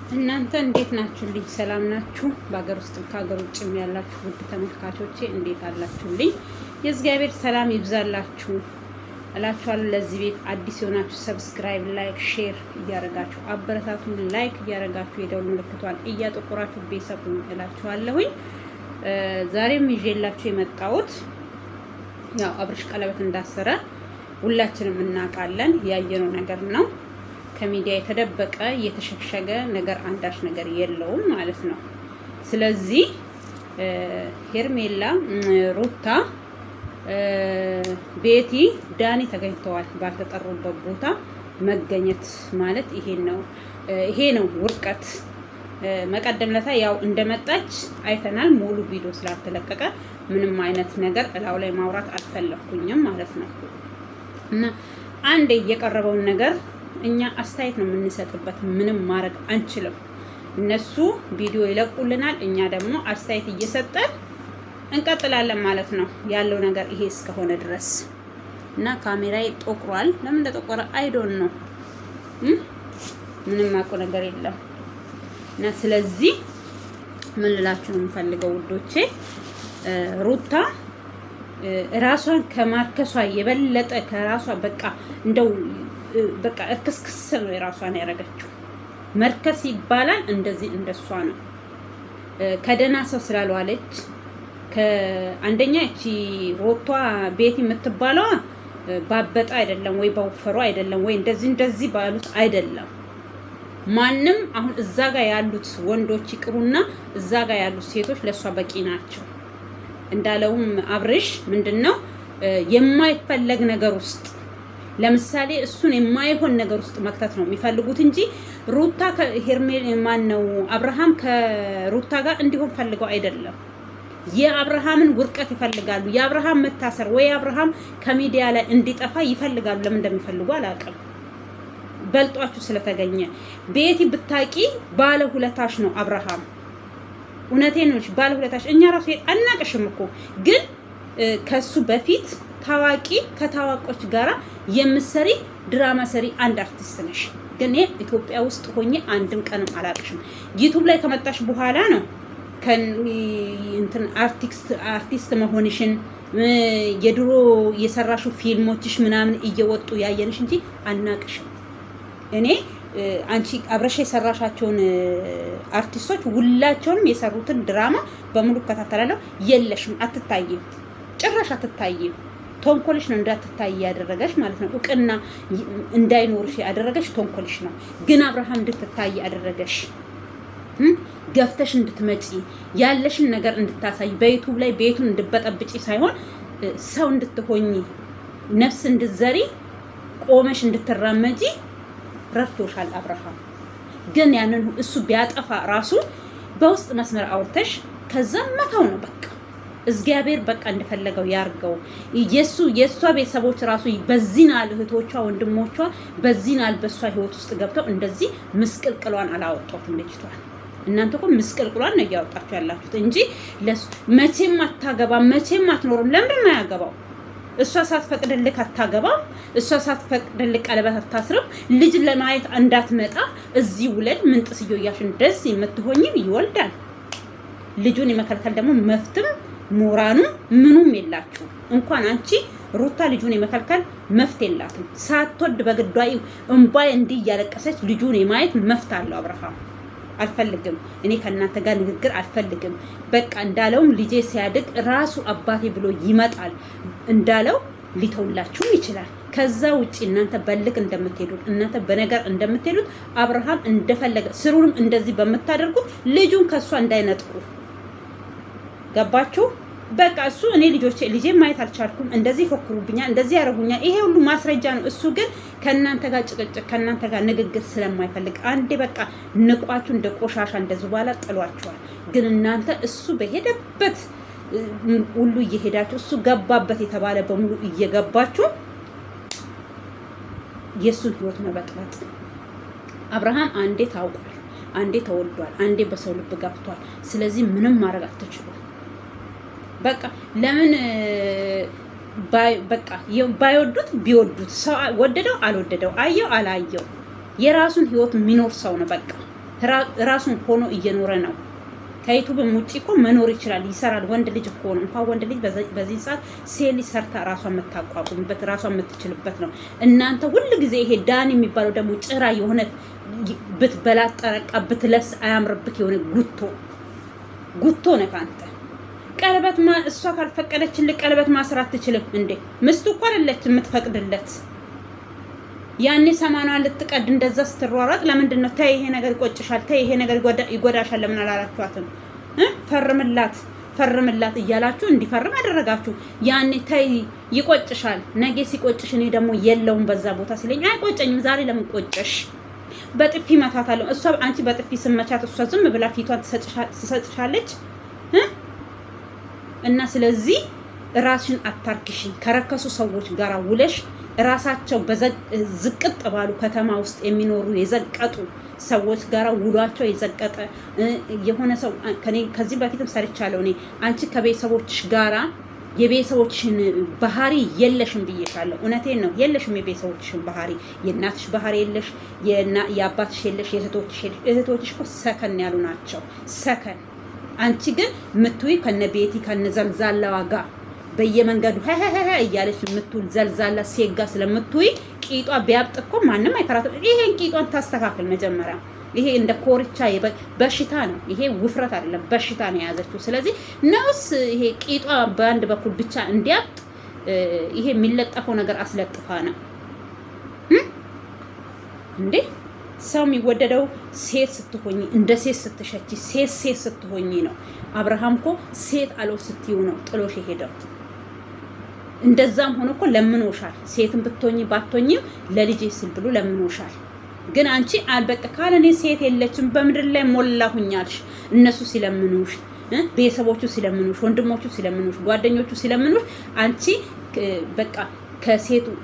እናንተ እንዴት ናችሁልኝ? ሰላም ናችሁ? በሀገር ውስጥ ከሀገር ውጭም ያላችሁ ውድ ተመልካቾቼ እንዴት አላችሁልኝ? የእግዚአብሔር ሰላም ይብዛላችሁ እላችኋለሁ። ለዚህ ቤት አዲስ የሆናችሁ ሰብስክራይብ፣ ላይክ፣ ሼር እያደረጋችሁ አበረታቱን። ላይክ እያደረጋችሁ የደውል ምልክቷን እያጠቆራችሁ ቤተሰቡን እላችኋለሁኝ። ዛሬም ይዤላችሁ የመጣሁት ያው አብርሽ ቀለበት እንዳሰረ ሁላችንም እናውቃለን፣ ያየነው ነገር ነው። ከሚዲያ የተደበቀ የተሸሸገ ነገር አንዳች ነገር የለውም ማለት ነው። ስለዚህ ሄርሜላ፣ ሩታ፣ ቤቲ፣ ዳኒ ተገኝተዋል። ባልተጠሩበት ቦታ መገኘት ማለት ይሄ ነው ውርቀት። መቀደም ለታ ያው እንደመጣች አይተናል። ሙሉ ቪዲዮ ስላልተለቀቀ ምንም አይነት ነገር እላው ላይ ማውራት አልፈለኩኝም ማለት ነው። እና አንዴ የቀረበውን ነገር እኛ አስተያየት ነው የምንሰጥበት። ምንም ማድረግ አንችልም። እነሱ ቪዲዮ ይለቁልናል፣ እኛ ደግሞ አስተያየት እየሰጠን እንቀጥላለን ማለት ነው። ያለው ነገር ይሄ እስከሆነ ድረስ እና ካሜራዬ ጠቁሯል። ለምን እንደጠቆረ አይዶን ነው ምንም አውቀው ነገር የለም። እና ስለዚህ ምን ልላችሁ ነው የምፈልገው ውዶቼ፣ ሩታ ራሷን ከማርከሷ የበለጠ ከራሷ በቃ እክስክስ ነው የራሷን ያደረገችው። መርከስ ይባላል እንደዚህ እንደሷ ነው። ከደህና ሰው ስላልዋለች አንደኛ እቺ ሮቷ ቤት የምትባለዋ ባበጣ አይደለም ወይ ባወፈሩ አይደለም ወይ እንደዚህ ባሉት አይደለም። ማንም አሁን እዛ ጋር ያሉት ወንዶች ይቅሩና እዛ ጋር ያሉት ሴቶች ለሷ በቂ ናቸው። እንዳለውም አብርሽ ምንድነው የማይፈለግ ነገር ውስጥ ለምሳሌ እሱን የማይሆን ነገር ውስጥ መክተት ነው የሚፈልጉት እንጂ ሩታ አብርሃም ከሩታ ጋር እንዲሆን ፈልገው አይደለም። የአብርሃምን ውርቀት ይፈልጋሉ። የአብርሃም መታሰር ወይ አብርሃም ከሚዲያ ላይ እንዲጠፋ ይፈልጋሉ። ለምን እንደሚፈልጉ አላውቅም። በልጧችሁ ስለተገኘ ቤቲ ብታቂ ባለ ሁለታሽ ነው አብርሃም። እውነቴን ነው፣ ባለ ሁለታሽ። እኛ ራሱ አናቅሽም እኮ ግን ከሱ በፊት ታዋቂ ከታዋቆች ጋራ የምትሰሪ ድራማ ሰሪ አንድ አርቲስት ነሽ። ግን ኢትዮጵያ ውስጥ ሆኜ አንድም ቀንም አላቅሽም። ዩቲዩብ ላይ ከመጣሽ በኋላ ነው አርቲስት መሆንሽን የድሮ የሰራሹ ፊልሞችሽ ምናምን እየወጡ ያየንሽ እንጂ አናቅሽም። እኔ አንቺ አብረሽ የሰራሻቸውን አርቲስቶች ሁላቸውንም የሰሩትን ድራማ በሙሉ እከታተላለሁ። የለሽም፣ አትታይም፣ ጭራሽ አትታይም። ተንኮልሽ ነው እንዳትታይ ያደረገሽ ማለት ነው። እውቅና እንዳይኖርሽ ያደረገሽ ተንኮልሽ ነው። ግን አብርሃም እንድትታይ ያደረገሽ ገፍተሽ እንድትመጪ ያለሽን ነገር እንድታሳይ በዩቲዩብ ላይ ቤቱን እንድበጠብጪ ሳይሆን ሰው እንድትሆኚ ነፍስ እንድትዘሪ ቆመሽ እንድትራመጂ ረድቶሻል አብርሃም። ግን ያንን እሱ ቢያጠፋ ራሱ በውስጥ መስመር አውርተሽ ከዛ መታው ነው በቃ። እግዚአብሔር በቃ እንደፈለገው ያርገው። የሷ ቤተሰቦች ራሱ በዚህናል እህቶቿ ወንድሞቿ በዚህናል በሷ ህይወት ውስጥ ገብተው እንደዚህ ምስቅልቅሏን አላወጣትም ልጅቷን። እናንተ እኮ ምስቅልቅሏን ነው እያወጣችሁ ያላችሁት እንጂ መቼም አታገባም፣ መቼም አትኖርም። ለምንድን ነው ያገባው? እሷ ሳትፈቅድልክ አታገባም። እሷ ሳትፈቅድልክ ቀለበት አታስርም። ልጅ ለማየት እንዳትመጣ እዚህ ውለድ ምን ጥስዮ እያልሽ ደስ የምትሆኝ ይወልዳል። ልጁን የመከልከል ደግሞ መፍትም ሞራኑ ምኑም የላችሁ። እንኳን አንቺ ሩታ ልጁን የመከልከል መፍት የላትም። ሳትወድ በግዷይ እንባይ እንዲህ እያለቀሰች ልጁን የማየት መፍት አለው አብርሃም። አልፈልግም፣ እኔ ከእናንተ ጋር ንግግር አልፈልግም። በቃ እንዳለውም ልጄ ሲያድግ ራሱ አባቴ ብሎ ይመጣል እንዳለው ሊተውላችሁም ይችላል። ከዛ ውጪ እናንተ በልክ እንደምትሄዱት እናንተ በነገር እንደምትሄዱት አብርሃም እንደፈለገ ስሩንም እንደዚህ በምታደርጉት ልጁን ከሷ እንዳይነጥቁ ገባችሁ? በቃ እሱ እኔ ልጄ ማየት አልቻልኩም፣ እንደዚህ ይፎክሩብኛል፣ እንደዚህ ያደርጉኛል፣ ይሄ ሁሉ ማስረጃ ነው። እሱ ግን ከእናንተ ጋር ጭቅጭቅ ከእናንተ ጋር ንግግር ስለማይፈልግ አንዴ በቃ ንቋችሁ እንደ ቆሻሻ እንደዚህ በኋላ ጥሏችኋል። ግን እናንተ እሱ በሄደበት ሁሉ እየሄዳችሁ እሱ ገባበት የተባለ በሙሉ እየገባችሁ የእሱን ህይወት መበጥበጥ። አብርሃም አንዴ ታውቋል፣ አንዴ ተወልዷል፣ አንዴ በሰው ልብ ገብቷል። ስለዚህ ምንም ማድረግ አትችሉም። በቃ ለምን በቃ ባይወዱት ቢወዱት ሰው ወደደው አልወደደው አየው አላየው የራሱን ህይወት የሚኖር ሰው ነው። በቃ ራሱን ሆኖ እየኖረ ነው። ከዩቱብም ውጪ እኮ መኖር ይችላል፣ ይሰራል። ወንድ ልጅ እኮ ነው። እንኳን ወንድ ልጅ በዚህ ሰዓት ሴት ሰርታ ራሷን የምታቋቁምበት ራሷን የምትችልበት ነው። እናንተ ሁሉ ጊዜ ይሄ ዳን የሚባለው ደግሞ ጭራ የሆነ ብትበላ ጠረቃ ብትለብስ አያምርብክ የሆነ ጉቶ ነህ አንተ። ቀለበት እሷ ካልፈቀደችልህ ቀለበት ማስራት ትችልም እንዴ? ምስቱ እኮ አይደለች የምትፈቅድለት። ያኔ ሰማኗን ልትቀድ እንደዛ ስትሯሯጥ ለምንድን ነው? ተይ ይሄ ነገር ይቆጭሻል፣ ተይ ይሄ ነገር ይጎዳሻል ለምን አላላችኋትም? ፈርምላት እያላችሁ እንዲፈርም አደረጋችሁ። ያኔ ተይ ይቆጭሻል፣ ነገ ሲቆጭሽ እኔ ደግሞ የለውም በዛ ቦታ ሲለኝ አይቆጨኝም። ዛሬ ለምን ቆጨሽ? በጥፊ መታታለሁ። እሷ አንቺ በጥፊ ስመቻት እሷ ዝም ብላ ፊቷን ትሰጥሻለች። እና ስለዚህ ራስሽን አታርክሽ። ከረከሱ ሰዎች ጋር ውለሽ ራሳቸው ዝቅጥ ባሉ ከተማ ውስጥ የሚኖሩ የዘቀጡ ሰዎች ጋር ውሏቸው የዘቀጠ የሆነ ሰው ከዚህ በፊትም ሰርቻለሁ እኔ። አንቺ ከቤተሰቦችሽ ጋራ የቤተሰቦችሽን ባህሪ የለሽም ብዬሻለሁ። እውነቴን ነው፣ የለሽም የቤተሰቦችሽን ባህሪ። የእናትሽ ባህሪ የለሽ፣ የአባትሽ የለሽ፣ የእህቶችሽ የለሽ። እህቶችሽ እኮ ሰከን ያሉ ናቸው፣ ሰከን። አንቺ ግን ምትይ ከነ ቤቲ ከነ ዘልዛላዋ ጋር በየመንገዱ እያለች የምትውል ዘልዛላ ሴጋ ስለምትውይ ቂጧ ቢያብጥ እኮ ማንም አይከራተም። ይሄን ቂጧን ታስተካክል መጀመሪያ። ይሄ እንደ ኮርቻ በሽታ ነው። ይሄ ውፍረት አይደለም፣ በሽታ ነው የያዘችው። ስለዚህ ነውስ ይሄ ቂጧ በአንድ በኩል ብቻ እንዲያብጥ ይሄ የሚለጠፈው ነገር አስለጥፋ ነው እንዴ? ሰው የሚወደደው ሴት ስትሆኚ፣ እንደ ሴት ስትሸቺ፣ ሴት ስትሆኚ ነው። አብርሃም እኮ ሴት አለው ስትዩ ነው ጥሎሽ የሄደው። እንደዛም ሆኖ እኮ ለምኖሻል። ሴትን ብትሆኚ ባትሆኚም ለልጄ ስል ብሎ ለምኖሻል። ግን አንቺ አልበቃ ካለኔ ሴት የለችም በምድር ላይ ሞላሁኛልሽ። እነሱ ሲለምኑሽ፣ ቤተሰቦቹ ሲለምኑሽ፣ ወንድሞቹ ሲለምኑሽ፣ ጓደኞቹ ሲለምኑሽ አንቺ በቃ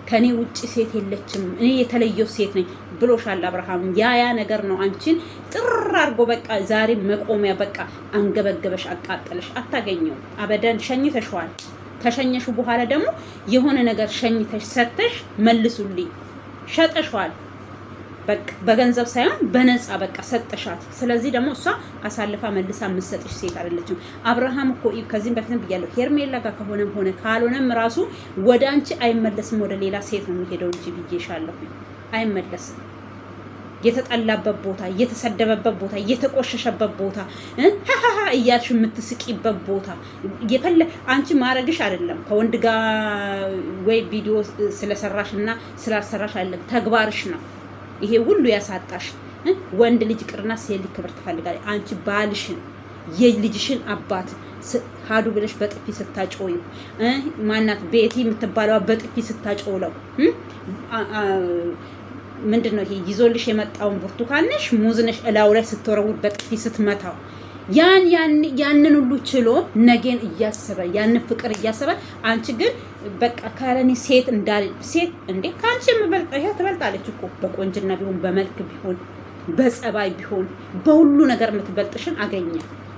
ከኔ ውጪ ሴት የለችም እኔ የተለየው ሴት ነኝ ብሎሻል አብርሃም። ያ ነገር ነው አንቺን ጥር አድርጎ በቃ ዛሬ መቆሚያ በቃ አንገበገበሽ፣ አቃጠለሽ። አታገኘው አበደን። ሸኝተሽዋል። ከሸኘሹ በኋላ ደግሞ የሆነ ነገር ሸኝተሽ ሰተሽ መልሱልኝ ሸጠሽዋል። በቃ በገንዘብ ሳይሆን በነፃ በቃ ሰጠሻት። ስለዚህ ደግሞ እሷ አሳልፋ መልሳ የምትሰጥሽ ሴት አይደለችም። አብርሃም እኮ ከዚህም በፊትም ብያለሁ፣ ሄርሜላ ጋር ከሆነም ሆነ ካልሆነም ራሱ ወደ አንቺ አይመለስም፣ ወደ ሌላ ሴት ነው የሚሄደው እንጂ ብዬሻለሁ። አይመለስም። የተጠላበት ቦታ፣ የተሰደበበት ቦታ፣ የተቆሸሸበት ቦታ እያልሽ የምትስቂበት ቦታ አንቺ ማረግሽ አይደለም ከወንድ ጋር ወይ ቪዲዮ ስለሰራሽና ስላልሰራሽ አይደለም፣ ተግባርሽ ነው ይሄ ሁሉ ያሳጣሽ። ወንድ ልጅ ቅርና ሴት ልጅ ክብር ትፈልጋለች። አንቺ ባልሽን የልጅሽን አባት ሀዱ ብለሽ በጥፊ ስታጮዩ ማናት ቤቲ የምትባለው በጥፊ ስታጮለው ምንድነው ይሄ ይዞልሽ የመጣውን ብርቱካንሽ ሙዝነሽ እላው ላይ ስትወረውር በጥፊ ስትመታው ያንን ሁሉ ችሎ ነገን እያሰበ ያን ፍቅር እያሰበ አንቺ ግን በቃ ካለኒ ሴት እንዳል ሴት እንዴ ካንቺ ትበልጣለች እኮ በቆንጅና ቢሆን በመልክ ቢሆን በጸባይ ቢሆን በሁሉ ነገር የምትበልጥሽን አገኘ።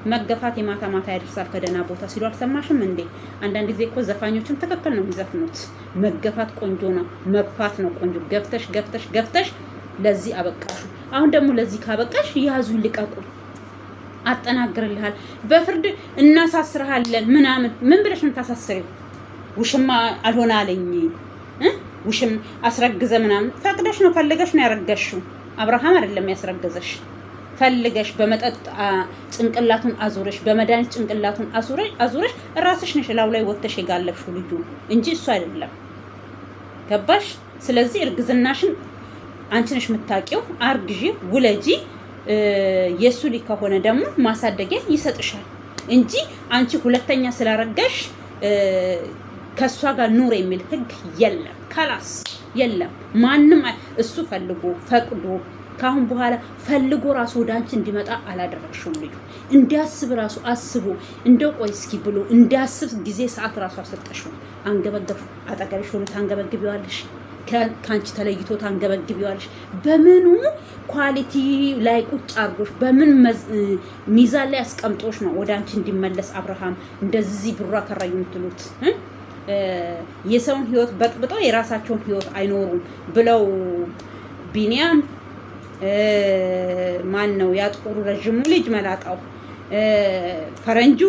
መገፋት የማታ ማታ ያደርሳል ከደህና ቦታ ሲሉ አልሰማሽም እንዴ? አንዳንድ ጊዜ እኮ ዘፋኞችም ትክክል ነው የሚዘፍኑት። መገፋት ቆንጆ ነው፣ መግፋት ነው ቆንጆ። ገፍተሽ ለዚህ አበቃሹ። አሁን ደግሞ ለዚህ ካበቃሽ ያዙ ልቀቁ፣ አጠናግርልሃል፣ በፍርድ እናሳስርሃለን ምናምን። ምን ብለሽ ነው ታሳስሪው? ውሽማ አልሆነ አለኝ ውሽም አስረግዘ ምናምን ፈቅደሽ ነው ፈልገሽ ነው ያረገሽው። አብርሃም አይደለም ያስረገዘሽ። ፈልገሽ በመጠጥ ጭንቅላቱን አዙረሽ በመድኃኒት ጭንቅላቱን አዙረሽ ራስሽ ነሽ ላው ላይ ወጥተሽ የጋለብሽው ልጁ እንጂ እሱ አይደለም። ገባሽ? ስለዚህ እርግዝናሽን አንቺ ነሽ የምታውቂው። አርግዢ፣ ውለጂ። የሱ ልጅ ከሆነ ደግሞ ማሳደጊያ ይሰጥሻል እንጂ አንቺ ሁለተኛ ስላረጋሽ ከሷ ጋር ኑር የሚል ህግ የለም። ከላስ የለም። ማንም እሱ ፈልጎ ፈቅዶ ካሁን በኋላ ፈልጎ ራሱ ወደ አንቺ እንዲመጣ አላደረግሽውም። ልጁ እንዲያስብ ራሱ አስቦ እንደው ቆይ እስኪ ብሎ እንዲያስብ ጊዜ ሰዓት ራሱ አልሰጠሽው። አንገበገብሽ። አጠገብሽ ሆኖ ታንገበግቢዋለሽ፣ ከአንቺ ተለይቶ ታንገበግቢዋለሽ። በምኑ ኳሊቲ ላይ ቁጭ አድርጎሽ በምን ሚዛን ላይ አስቀምጦሽ ነው ወደ አንቺ እንዲመለስ አብርሃም እንደዚህ ብሯ ከራዩ የምትሉት? የሰውን ህይወት በጥብጠው የራሳቸውን ህይወት አይኖሩም ብለው ቢኒያም ማን ነው ያጥቁሩ ረጅሙ ልጅ መላጣው ፈረንጁ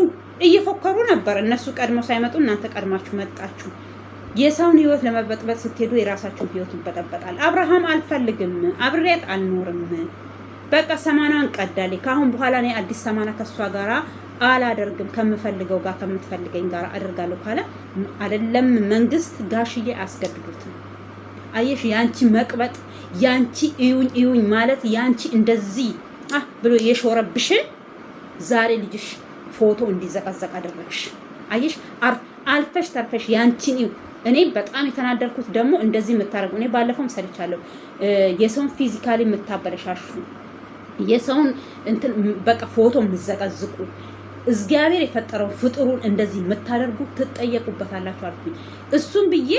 እየፎከሩ ነበር። እነሱ ቀድሞ ሳይመጡ እናንተ ቀድማችሁ መጣችሁ። የሰውን ህይወት ለመበጥበጥ ስትሄዱ የራሳችሁን ህይወት ይበጠበጣል። አብርሃም አልፈልግም፣ አብሬያት አልኖርም፣ በቃ ሰማናን ቀዳሌ። ከአሁን በኋላ እኔ አዲስ ሰማና ከሷ ጋራ አላደርግም፣ ከምፈልገው ጋር ከምትፈልገኝ ጋር አደርጋለሁ ካለ አይደለም መንግስት ጋሽዬ አስገድዱት። አየሽ ያንቺ መቅበጥ ያንቺ እዩኝ ማለት ያንቺ እንደዚህ ብሎ የሾረብሽን ዛሬ ልጅሽ ፎቶ እንዲዘቀዘቅ አደረግሽ። አየሽ አልፈሽ ተርፈሽ ያንቺን እዩ። እኔ በጣም የተናደርኩት ደግሞ እንደዚህ የምታረጉ እኔ ባለፈውም ሰልቻለሁ። የሰውን ፊዚካሊ የምታበለሻሹ የሰውን እንትን በቃ ፎቶ የምዘቀዝቁ እግዚአብሔር የፈጠረው ፍጡሩን እንደዚህ የምታደርጉ ትጠየቁበታላችሁ አልኩኝ። እሱም ብዬ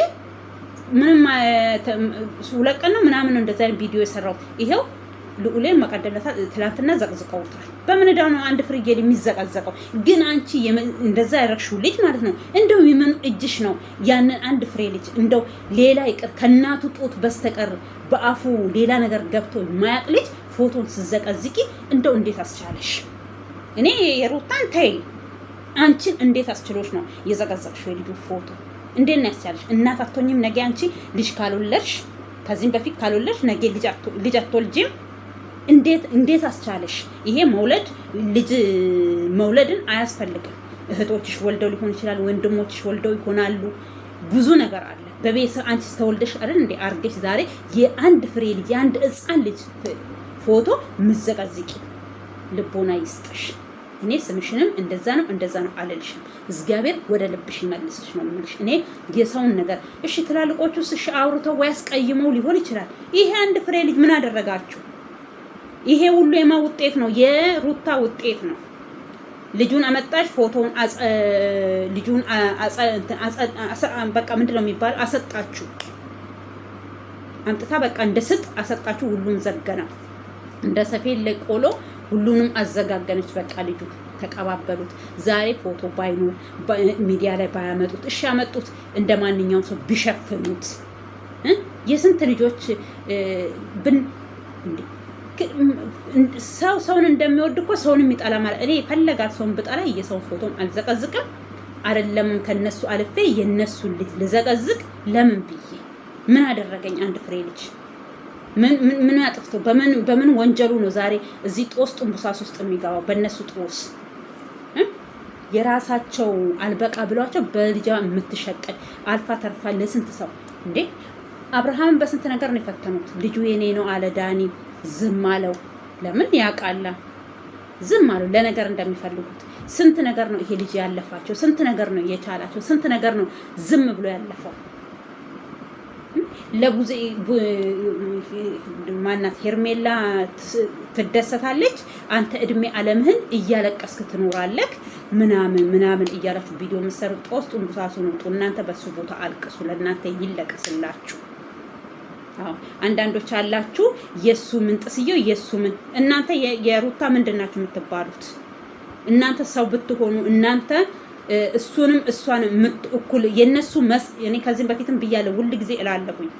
ምንም ሁለት ቀን ነው ምናምን እንደዛ ቪዲዮ የሰራው ይሄው ልዑሌን መቀደለታ ትላንትና ዘቅዝቀውታል። በምን ዳው ነው አንድ ፍሪጌል የሚዘቀዘቀው? ግን አንቺ እንደዛ ያረግሽው ልጅ ማለት ነው እንደው የምን እጅሽ ነው ያንን አንድ ፍሬ ልጅ እንደው ሌላ ይቅር ከእናቱ ጡት በስተቀር በአፉ ሌላ ነገር ገብቶ የማያቅ ልጅ ፎቶን ስዘቀዝቂ እንደው እንዴት አስቻለሽ? እኔ የሩታን ተይ አንቺን እንዴት አስችሎሽ ነው የዘቀዘቅሽው የልጁ ፎቶ? እንዴት ነው ያስቻለሽ? እናት አትሆኝም ነገ አንቺ ልጅ ካልወለድሽ፣ ከዚህም በፊት ካልወለድሽ ነገ ልጅ አትወልጂም። እንዴት አስቻለሽ? ይሄ ልጅ መውለድን አያስፈልግም። እህቶችሽ ወልደው ሊሆን ይችላል፣ ወንድሞችሽ ወልደው ይሆናሉ። ብዙ ነገር አለ በቤተሰብ አንቺ ስተወልደሽ አይደል እንዴ አርገሽ ዛሬ የአንድ ፍሬ ልጅ የአንድ ሕፃን ልጅ ፎቶ ምዘቀዝቂ። ልቦና ይስጥሽ። እኔ ስምሽንም እንደዛ ነው አልልሽም። እግዚአብሔር ወደ ልብሽ ይመልስሽ ነው የምልሽ። እኔ የሰውን ነገር እሺ ትላልቆቹስ እሺ አውርተው ወይ አስቀይመው ሊሆን ይችላል። ይሄ አንድ ፍሬ ልጅ ምን አደረጋችሁ? ይሄ ሁሉ የማ ውጤት ነው? የሩታ ውጤት ነው። ልጁን አመጣሽ፣ ፎቶውን ልጁን በቃ ምንድነው የሚባለው አሰጣችሁ። አምጥታ በቃ እንደ ስጥ አሰጣችሁ። ሁሉም ዘገና እንደ ሰፌድ ለቆሎ ሁሉንም አዘጋገነች። በቃ ልጁ ተቀባበሉት። ዛሬ ፎቶ ባይኖር ሚዲያ ላይ ባያመጡት እሺ ያመጡት እንደ ማንኛውም ሰው ቢሸፍኑት የስንት ልጆች ሰውን እንደሚወድ እኮ ሰውን የሚጠላ ማለት እኔ ፈለጋል ሰውን ብጠላ የሰውን ፎቶም አልዘቀዝቅም። አይደለም ከነሱ አልፌ የነሱን ልጅ ልዘቀዝቅ ለምን ብዬ ምን አደረገኝ? አንድ ፍሬ ልጅ ምን ያጥፍቶ በምን ወንጀሉ ነው ዛሬ እዚህ ጦስ ጥንቡሳስ ውስጥ የሚገባው? በእነሱ ጦስ የራሳቸው አልበቃ ብሏቸው በልጃ የምትሸቀል አልፋ ተርፋ ለስንት ሰው እንዴ! አብርሃምን በስንት ነገር ነው የፈተኑት። ልጁ የኔ ነው አለ ዳኒ፣ ዝም አለው። ለምን ያውቃላ? ዝም አለው። ለነገር እንደሚፈልጉት ስንት ነገር ነው ይሄ ልጅ ያለፋቸው፣ ስንት ነገር ነው የቻላቸው፣ ስንት ነገር ነው ዝም ብሎ ያለፈው። ለቡዜ ማናት ሄርሜላ ትደሰታለች፣ አንተ እድሜ አለምህን እያለቀስክ ትኖራለህ ምናምን እያላችሁ ቪዲዮ መሰሩ ጦስ ጥንቡሳሱ ነው። እናንተ በሱ ቦታ አልቅሱ፣ ለእናንተ ይለቀስላችሁ። አዎ አንዳንዶች አላችሁ የሱ ምን ጥስየው የሱ ምን እናንተ የሩታ ምንድናችሁ የምትባሉት? እናንተ ሰው ብትሆኑ እናንተ እሱንም እሷንም እኩል የነሱ እኔ ከዚህም በፊትም ብያለሁ፣ ሁሉ ጊዜ እላለሁኝ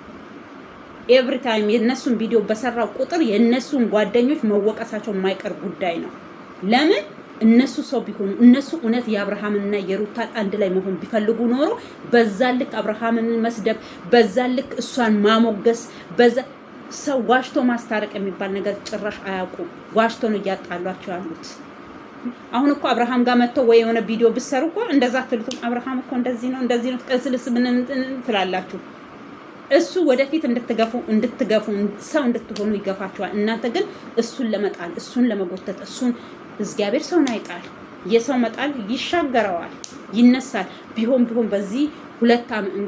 ኤቭሪ ታይም የነሱን ቪዲዮ በሰራው ቁጥር የነሱን ጓደኞች መወቀሳቸው የማይቀር ጉዳይ ነው። ለምን እነሱ ሰው ቢሆኑ እነሱ እውነት የአብርሃምንና የሩታን አንድ ላይ መሆን ቢፈልጉ ኖሮ በዛ ልክ አብርሃምን መስደብ፣ በዛ ልክ እሷን ማሞገስ፣ በዛ ሰው ዋሽቶ ማስታረቅ የሚባል ነገር ጭራሽ አያውቁም። ዋሽቶ ነው እያጣሏቸው ያሉት። አሁን እኮ አብርሃም ጋር መጥተው ወይ የሆነ ቪዲዮ ብትሰሩ እኮ እንደዛ አትሉትም። አብርሃም እኮ እንደዚህ ነው ቀስልስ ምን ትላላችሁ? እሱ ወደፊት እንድትገፉ ሰው እንድትሆኑ ይገፋችኋል። እናንተ ግን እሱን ለመጣል እሱን ለመጎተት እሱን እግዚአብሔር ሰውን አይጣል። የሰው መጣል ይሻገረዋል፣ ይነሳል። ቢሆን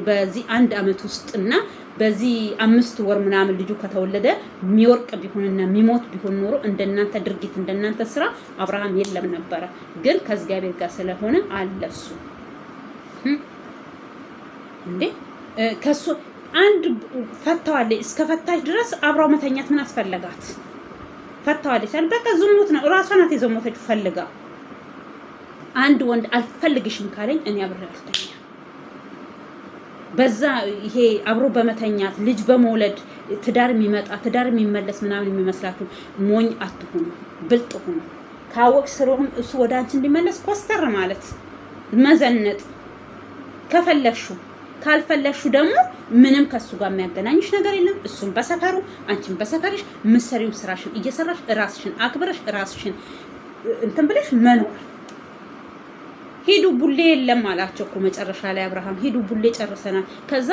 በዚህ አንድ አመት ውስጥና በዚህ 5 ወር ምናምን ልጁ ከተወለደ የሚወርቅ ቢሆንና የሚሞት ቢሆን ኖሮ እንደናንተ ድርጊት እንደናንተ ስራ አብርሃም የለም ነበረ። ግን ከእግዚአብሔር ጋር ስለሆነ አለሱ እንዴ ከሱ አንድ ፈታዋለች። እስከ ፈታች ድረስ አብራው መተኛት ምን አስፈለጋት? ፈታዋለች አይደል? በቃ ዝሙት ነው። እራሷ ናት የዘሞተችው ፈልጋ። አንድ ወንድ አልፈልግሽም ካለኝ እኔ አብሬ አልተኛ። በዛ ይሄ አብሮ በመተኛት ልጅ በመውለድ ትዳር የሚመጣ ትዳር የሚመለስ ምናምን የሚመስላችሁ ሞኝ አትሁኑ፣ ብልጥ ሁኑ። ካወቅሽ ስለሆነ እሱ ወደ አንቺ እንዲመለስ ኮስተር ማለት መዘነጥ ከፈለግሹ፣ ካልፈለግሹ ደግሞ ምንም ከሱ ጋር የሚያገናኝሽ ነገር የለም። እሱም በሰፈሩ አንቺም በሰፈርሽ ምሰሪው ስራሽን እየሰራሽ ራስሽን አክብረሽ ራስሽን እንትን ብለሽ መኖር። ሂዱ ቡሌ የለም አላቸው እኮ መጨረሻ ላይ አብርሃም ሂዱ ቡሌ ጨርሰናል። ከዛ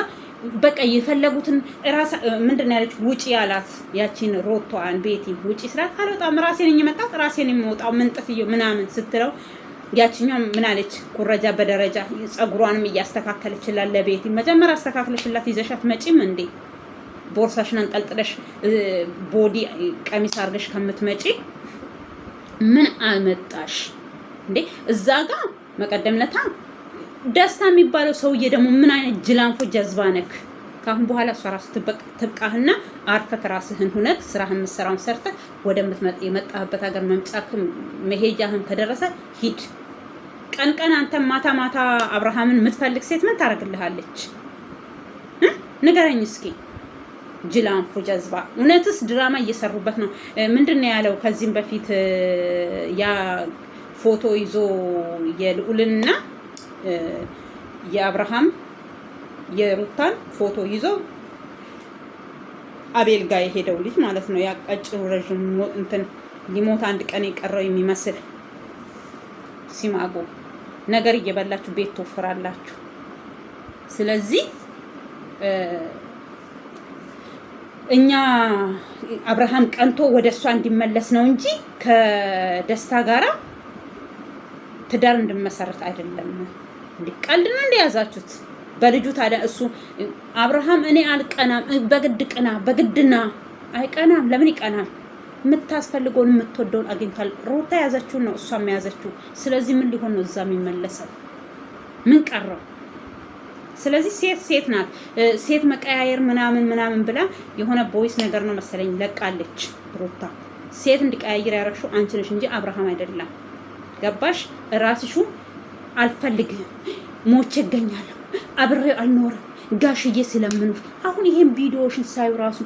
በቃ የፈለጉትን ራሳ ምንድን ነው ያለች ውጪ አላት። ያቺን ሮቷን ቤቲ ውጪ ስራት አልወጣም ራሴን የመጣት ራሴን የምወጣው ምንጥፍዬው ምናምን ስትለው ያቺኛው ምን አለች? ኩረጃ በደረጃ ጸጉሯንም እያስተካከለችላት ለቤቲ መጀመሪያ አስተካክለሽላት ይዘሻት መጪም እንዴ ቦርሳሽን አንጠልጥለሽ ቦዲ ቀሚስ አድርገሽ ከምትመጪ ምን አመጣሽ እንዴ? እዛ ጋር መቀደም ለታ ደስታ የሚባለው ሰውዬ ደግሞ ምን አይነት ጅላንፎ ጀዝባ ነክ። ካሁን በኋላ እሷ ራስ ትብቃህና አርፈህ ራስህን ሁነት ስራህን መስራውን ሰርተህ ወደምትመጣ የመጣህበት ሀገር መምጫክም መሄጃህም ከደረሰ ሂድ። ቀን ቀን አንተ ማታ ማታ አብርሃምን የምትፈልግ ሴት ምን ታደርግልሃለች? ንገረኝ እስኪ። ጅላንፎ ጀዝባ። እውነትስ ድራማ እየሰሩበት ነው። ምንድነው ያለው ከዚህም በፊት ያ ፎቶ ይዞ የልዑልና የአብርሃም የሩታን ፎቶ ይዞ አቤል ጋር የሄደው ልጅ ማለት ነው። ያቀጭሩ ረጅም እንትን ሊሞት አንድ ቀን የቀረው የሚመስል ሲማጎ ነገር እየበላችሁ ቤት ትወፍራላችሁ። ስለዚህ እኛ አብርሃም ቀንቶ ወደሷ እንዲመለስ ነው እንጂ ከደስታ ጋራ ትዳር እንድመሰረት አይደለም። ቀልድ ነው እንደያዛችሁት በልጁ። ታዲያ እሱ አብርሃም እኔ አልቀናም፣ በግድ ቅና፣ በግድና አይቀናም። ለምን ይቀናል? የምታስፈልገውን የምትወደውን አግኝቷል። ሩታ ያዘችው ነው እሷም ያዘችው። ስለዚህ ምን ሊሆን ነው እዛ የሚመለሰው? ምን ቀረው? ስለዚህ ሴት ናት። ሴት መቀያየር ምናምን ብላ የሆነ ቦይስ ነገር ነው መሰለኝ ለቃለች ሩታ። ሴት እንዲቀያየር ያረግሽው አንቺ ነሽ እንጂ አብርሃም አይደለም። ገባሽ? ራስሹ አልፈልግህም፣ ሞቼ እገኛለሁ፣ አብሬው አልኖርም ጋሽዬ ስለምኖር። አሁን ይሄን ቪዲዮሽን ሳዩ ራሱ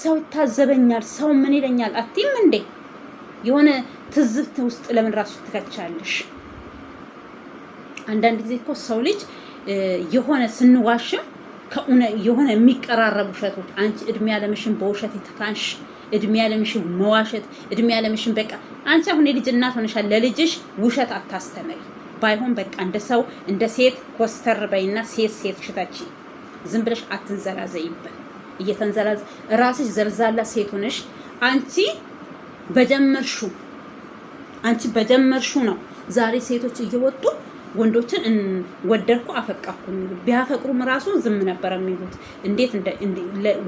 ሰው ይታዘበኛል፣ ሰው ምን ይለኛል አትይም እንዴ? የሆነ ትዝብት ውስጥ ለምን ራሱ ትከቻለሽ? አንዳንድ ጊዜ እኮ ሰው ልጅ የሆነ ስንዋሽም የሆነ የሚቀራረቡ ውሸቶች። አንቺ እድሜ ያለምሽን በውሸት የተካንሽ እድሜ ያለምሽን መዋሸት እድሜ ያለምሽን በቃ አንቺ አሁን የልጅ እናት ሆነሻል። ለልጅሽ ውሸት አታስተምሪ። ባይሆን በቃ እንደ ሰው እንደ ሴት ኮስተር በይና ሴት ሽታቺ ዝም ብለሽ አትንዘላዘይበት። እየተንዘላዘ ራስሽ ዘልዛላ ሴት ሆነሽ አንቺ በጀመርሹ ነው ዛሬ ሴቶች እየወጡ ወንዶችን ወደድኩ አፈቃኩ የሚሉ። ቢያፈቅሩም ራሱ ዝም ነበር የሚሉት። እንዴት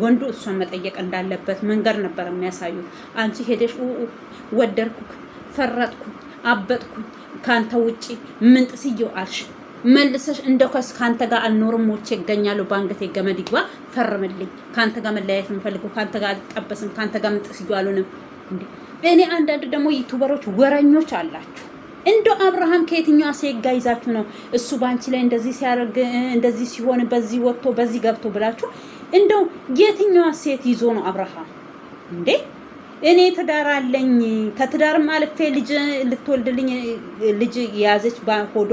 ወንዱ እሷን መጠየቅ እንዳለበት መንገድ ነበር የሚያሳዩት። አንቺ ሄደሽ ወደድኩ፣ ፈረጥኩ፣ አበጥኩ ካንተ ውጪ ምን ጥስየው አልሽ። መልሰሽ እንደው ካንተ ጋር አልኖርም ሞቼ እገኛለሁ ባንገቴ ገመድ ይግባ ፈርምልኝ። ካንተ ጋር መለያየት የምፈልገው ካንተ ጋር አልጠበስም፣ ካንተ ጋር ምን ጥስየው አልሆንም እንዴ። እኔ አንዳንድ ደግሞ ዩቲዩበሮች ወረኞች አላችሁ። እንደው አብርሃም ከየትኛው ሴት ጋር ይዛችሁ ነው እሱ ባንቺ ላይ እንደዚህ ሲያደርግ እንደዚህ ሲሆን በዚህ ወጥቶ በዚህ ገብቶ ብላችሁ እንደው የትኛው ሴት ይዞ ነው አብርሃም እንዴ? እኔ ትዳር አለኝ ከትዳርም አልፌ ልጅ ልትወልድልኝ ልጅ የያዘች ባሆዷ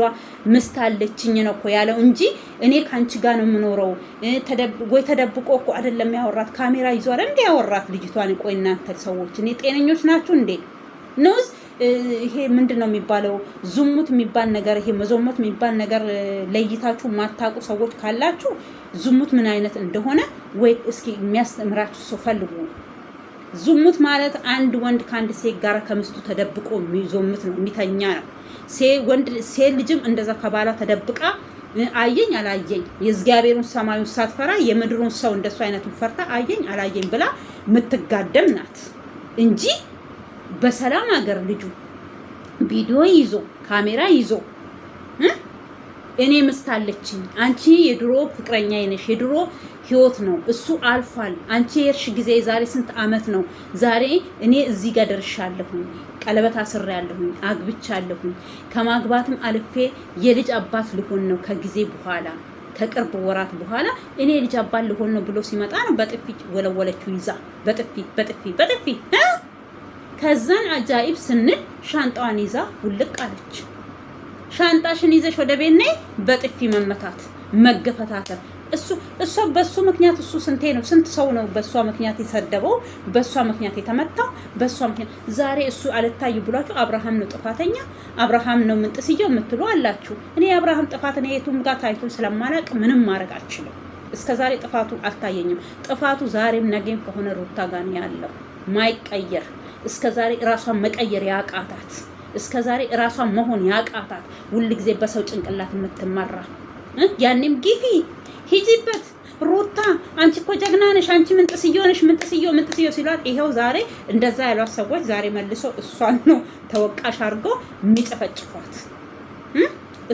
ምስት አለችኝ ነው እኮ ያለው እንጂ እኔ ካንቺ ጋር ነው የምኖረው ወይ ተደብቆ እኮ አይደለም ያወራት። ካሜራ ይዞ አይደል እንዴ ያወራት ልጅቷን። ቆይ እናንተ ሰዎች እኔ ጤነኞች ናችሁ እንዴ? ነውስ ይሄ ምንድነው የሚባለው? ዝሙት የሚባል ነገር ይሄ መዞሞት የሚባል ነገር ለይታችሁ ማታውቁ ሰዎች ካላችሁ ዝሙት ምን አይነት እንደሆነ ወይ እስኪ የሚያስተምራችሁ ሰው ፈልጉ። ዝሙት ማለት አንድ ወንድ ከአንድ ሴት ጋር ከምስቱ ተደብቆ የሚዞምት ነው፣ የሚተኛ ነው። ሴት ልጅም እንደዛ ከባሏ ተደብቃ አየኝ አላየኝ የእግዚአብሔሩን ሰማዩን ሳትፈራ የምድሩን ሰው እንደሱ አይነቱን ፈርታ አየኝ አላየኝ ብላ የምትጋደም ናት እንጂ በሰላም ሀገር ልጁ ቪዲዮ ይዞ ካሜራ ይዞ እኔ ምስታለችኝ አንቺ የድሮ ፍቅረኛ ነሽ የድሮ ህይወት ነው እሱ አልፏል። አንቺ የርሽ ጊዜ ዛሬ ስንት አመት ነው? ዛሬ እኔ እዚህ ጋር ደርሻለሁኝ፣ ቀለበት አስሬያለሁኝ፣ አግብቻለሁኝ። ከማግባትም አልፌ የልጅ አባት ልሆን ነው ከጊዜ በኋላ ከቅርብ ወራት በኋላ እኔ ልጅ አባል ልሆን ነው ብሎ ሲመጣ ነው በጥፊ ወለወለችው ይዛ በጥፊ ከዛን አጃኢብ ስንል ሻንጣዋን ይዛ ውልቅ አለች። ሻንጣሽን ይዘሽ ወደ ቤት ነይ፣ በጥፊ መመታት መገፈታተር። እሷ በሱ ምክንያት ስንት ሰው ነው በሷ ምክንያት የሰደበው፣ በሷ ምክንያት የተመታው፣ በሷ ምክንያት ዛሬ እሱ አልታይ ብሏችሁ አብርሃም ነው ጥፋተኛ፣ አብርሃም ነው ምንጥስየው የምትሉ አላችሁ። እኔ የአብርሃም ጥፋት ነው የቱም ጋር ታይቶ ስለማላቅ ምንም ማድረግ አልችልም። እስከዛሬ ጥፋቱ አልታየኝም። ጥፋቱ ዛሬም ነገም ከሆነ ሩታ ጋር ነው ያለው ማይቀየር። እስከዛሬ ራሷን መቀየር ያቃታት፣ እስከዛሬ ራሷን መሆን ያቃታት፣ ሁልጊዜ በሰው ጭንቅላት የምትመራ ያኔም ጊፊ ሂጂበት ሩታ አንቺ እኮ ጀግና ነሽ፣ አንቺ ምንጥስዮ ነሽ፣ ምንጥስዮ ሲሏት ይሄው ዛሬ እንደዛ ያሏት ሰዎች ዛሬ መልሶ እሷን ነው ተወቃሽ አድርገው የሚጨፈጭፏት።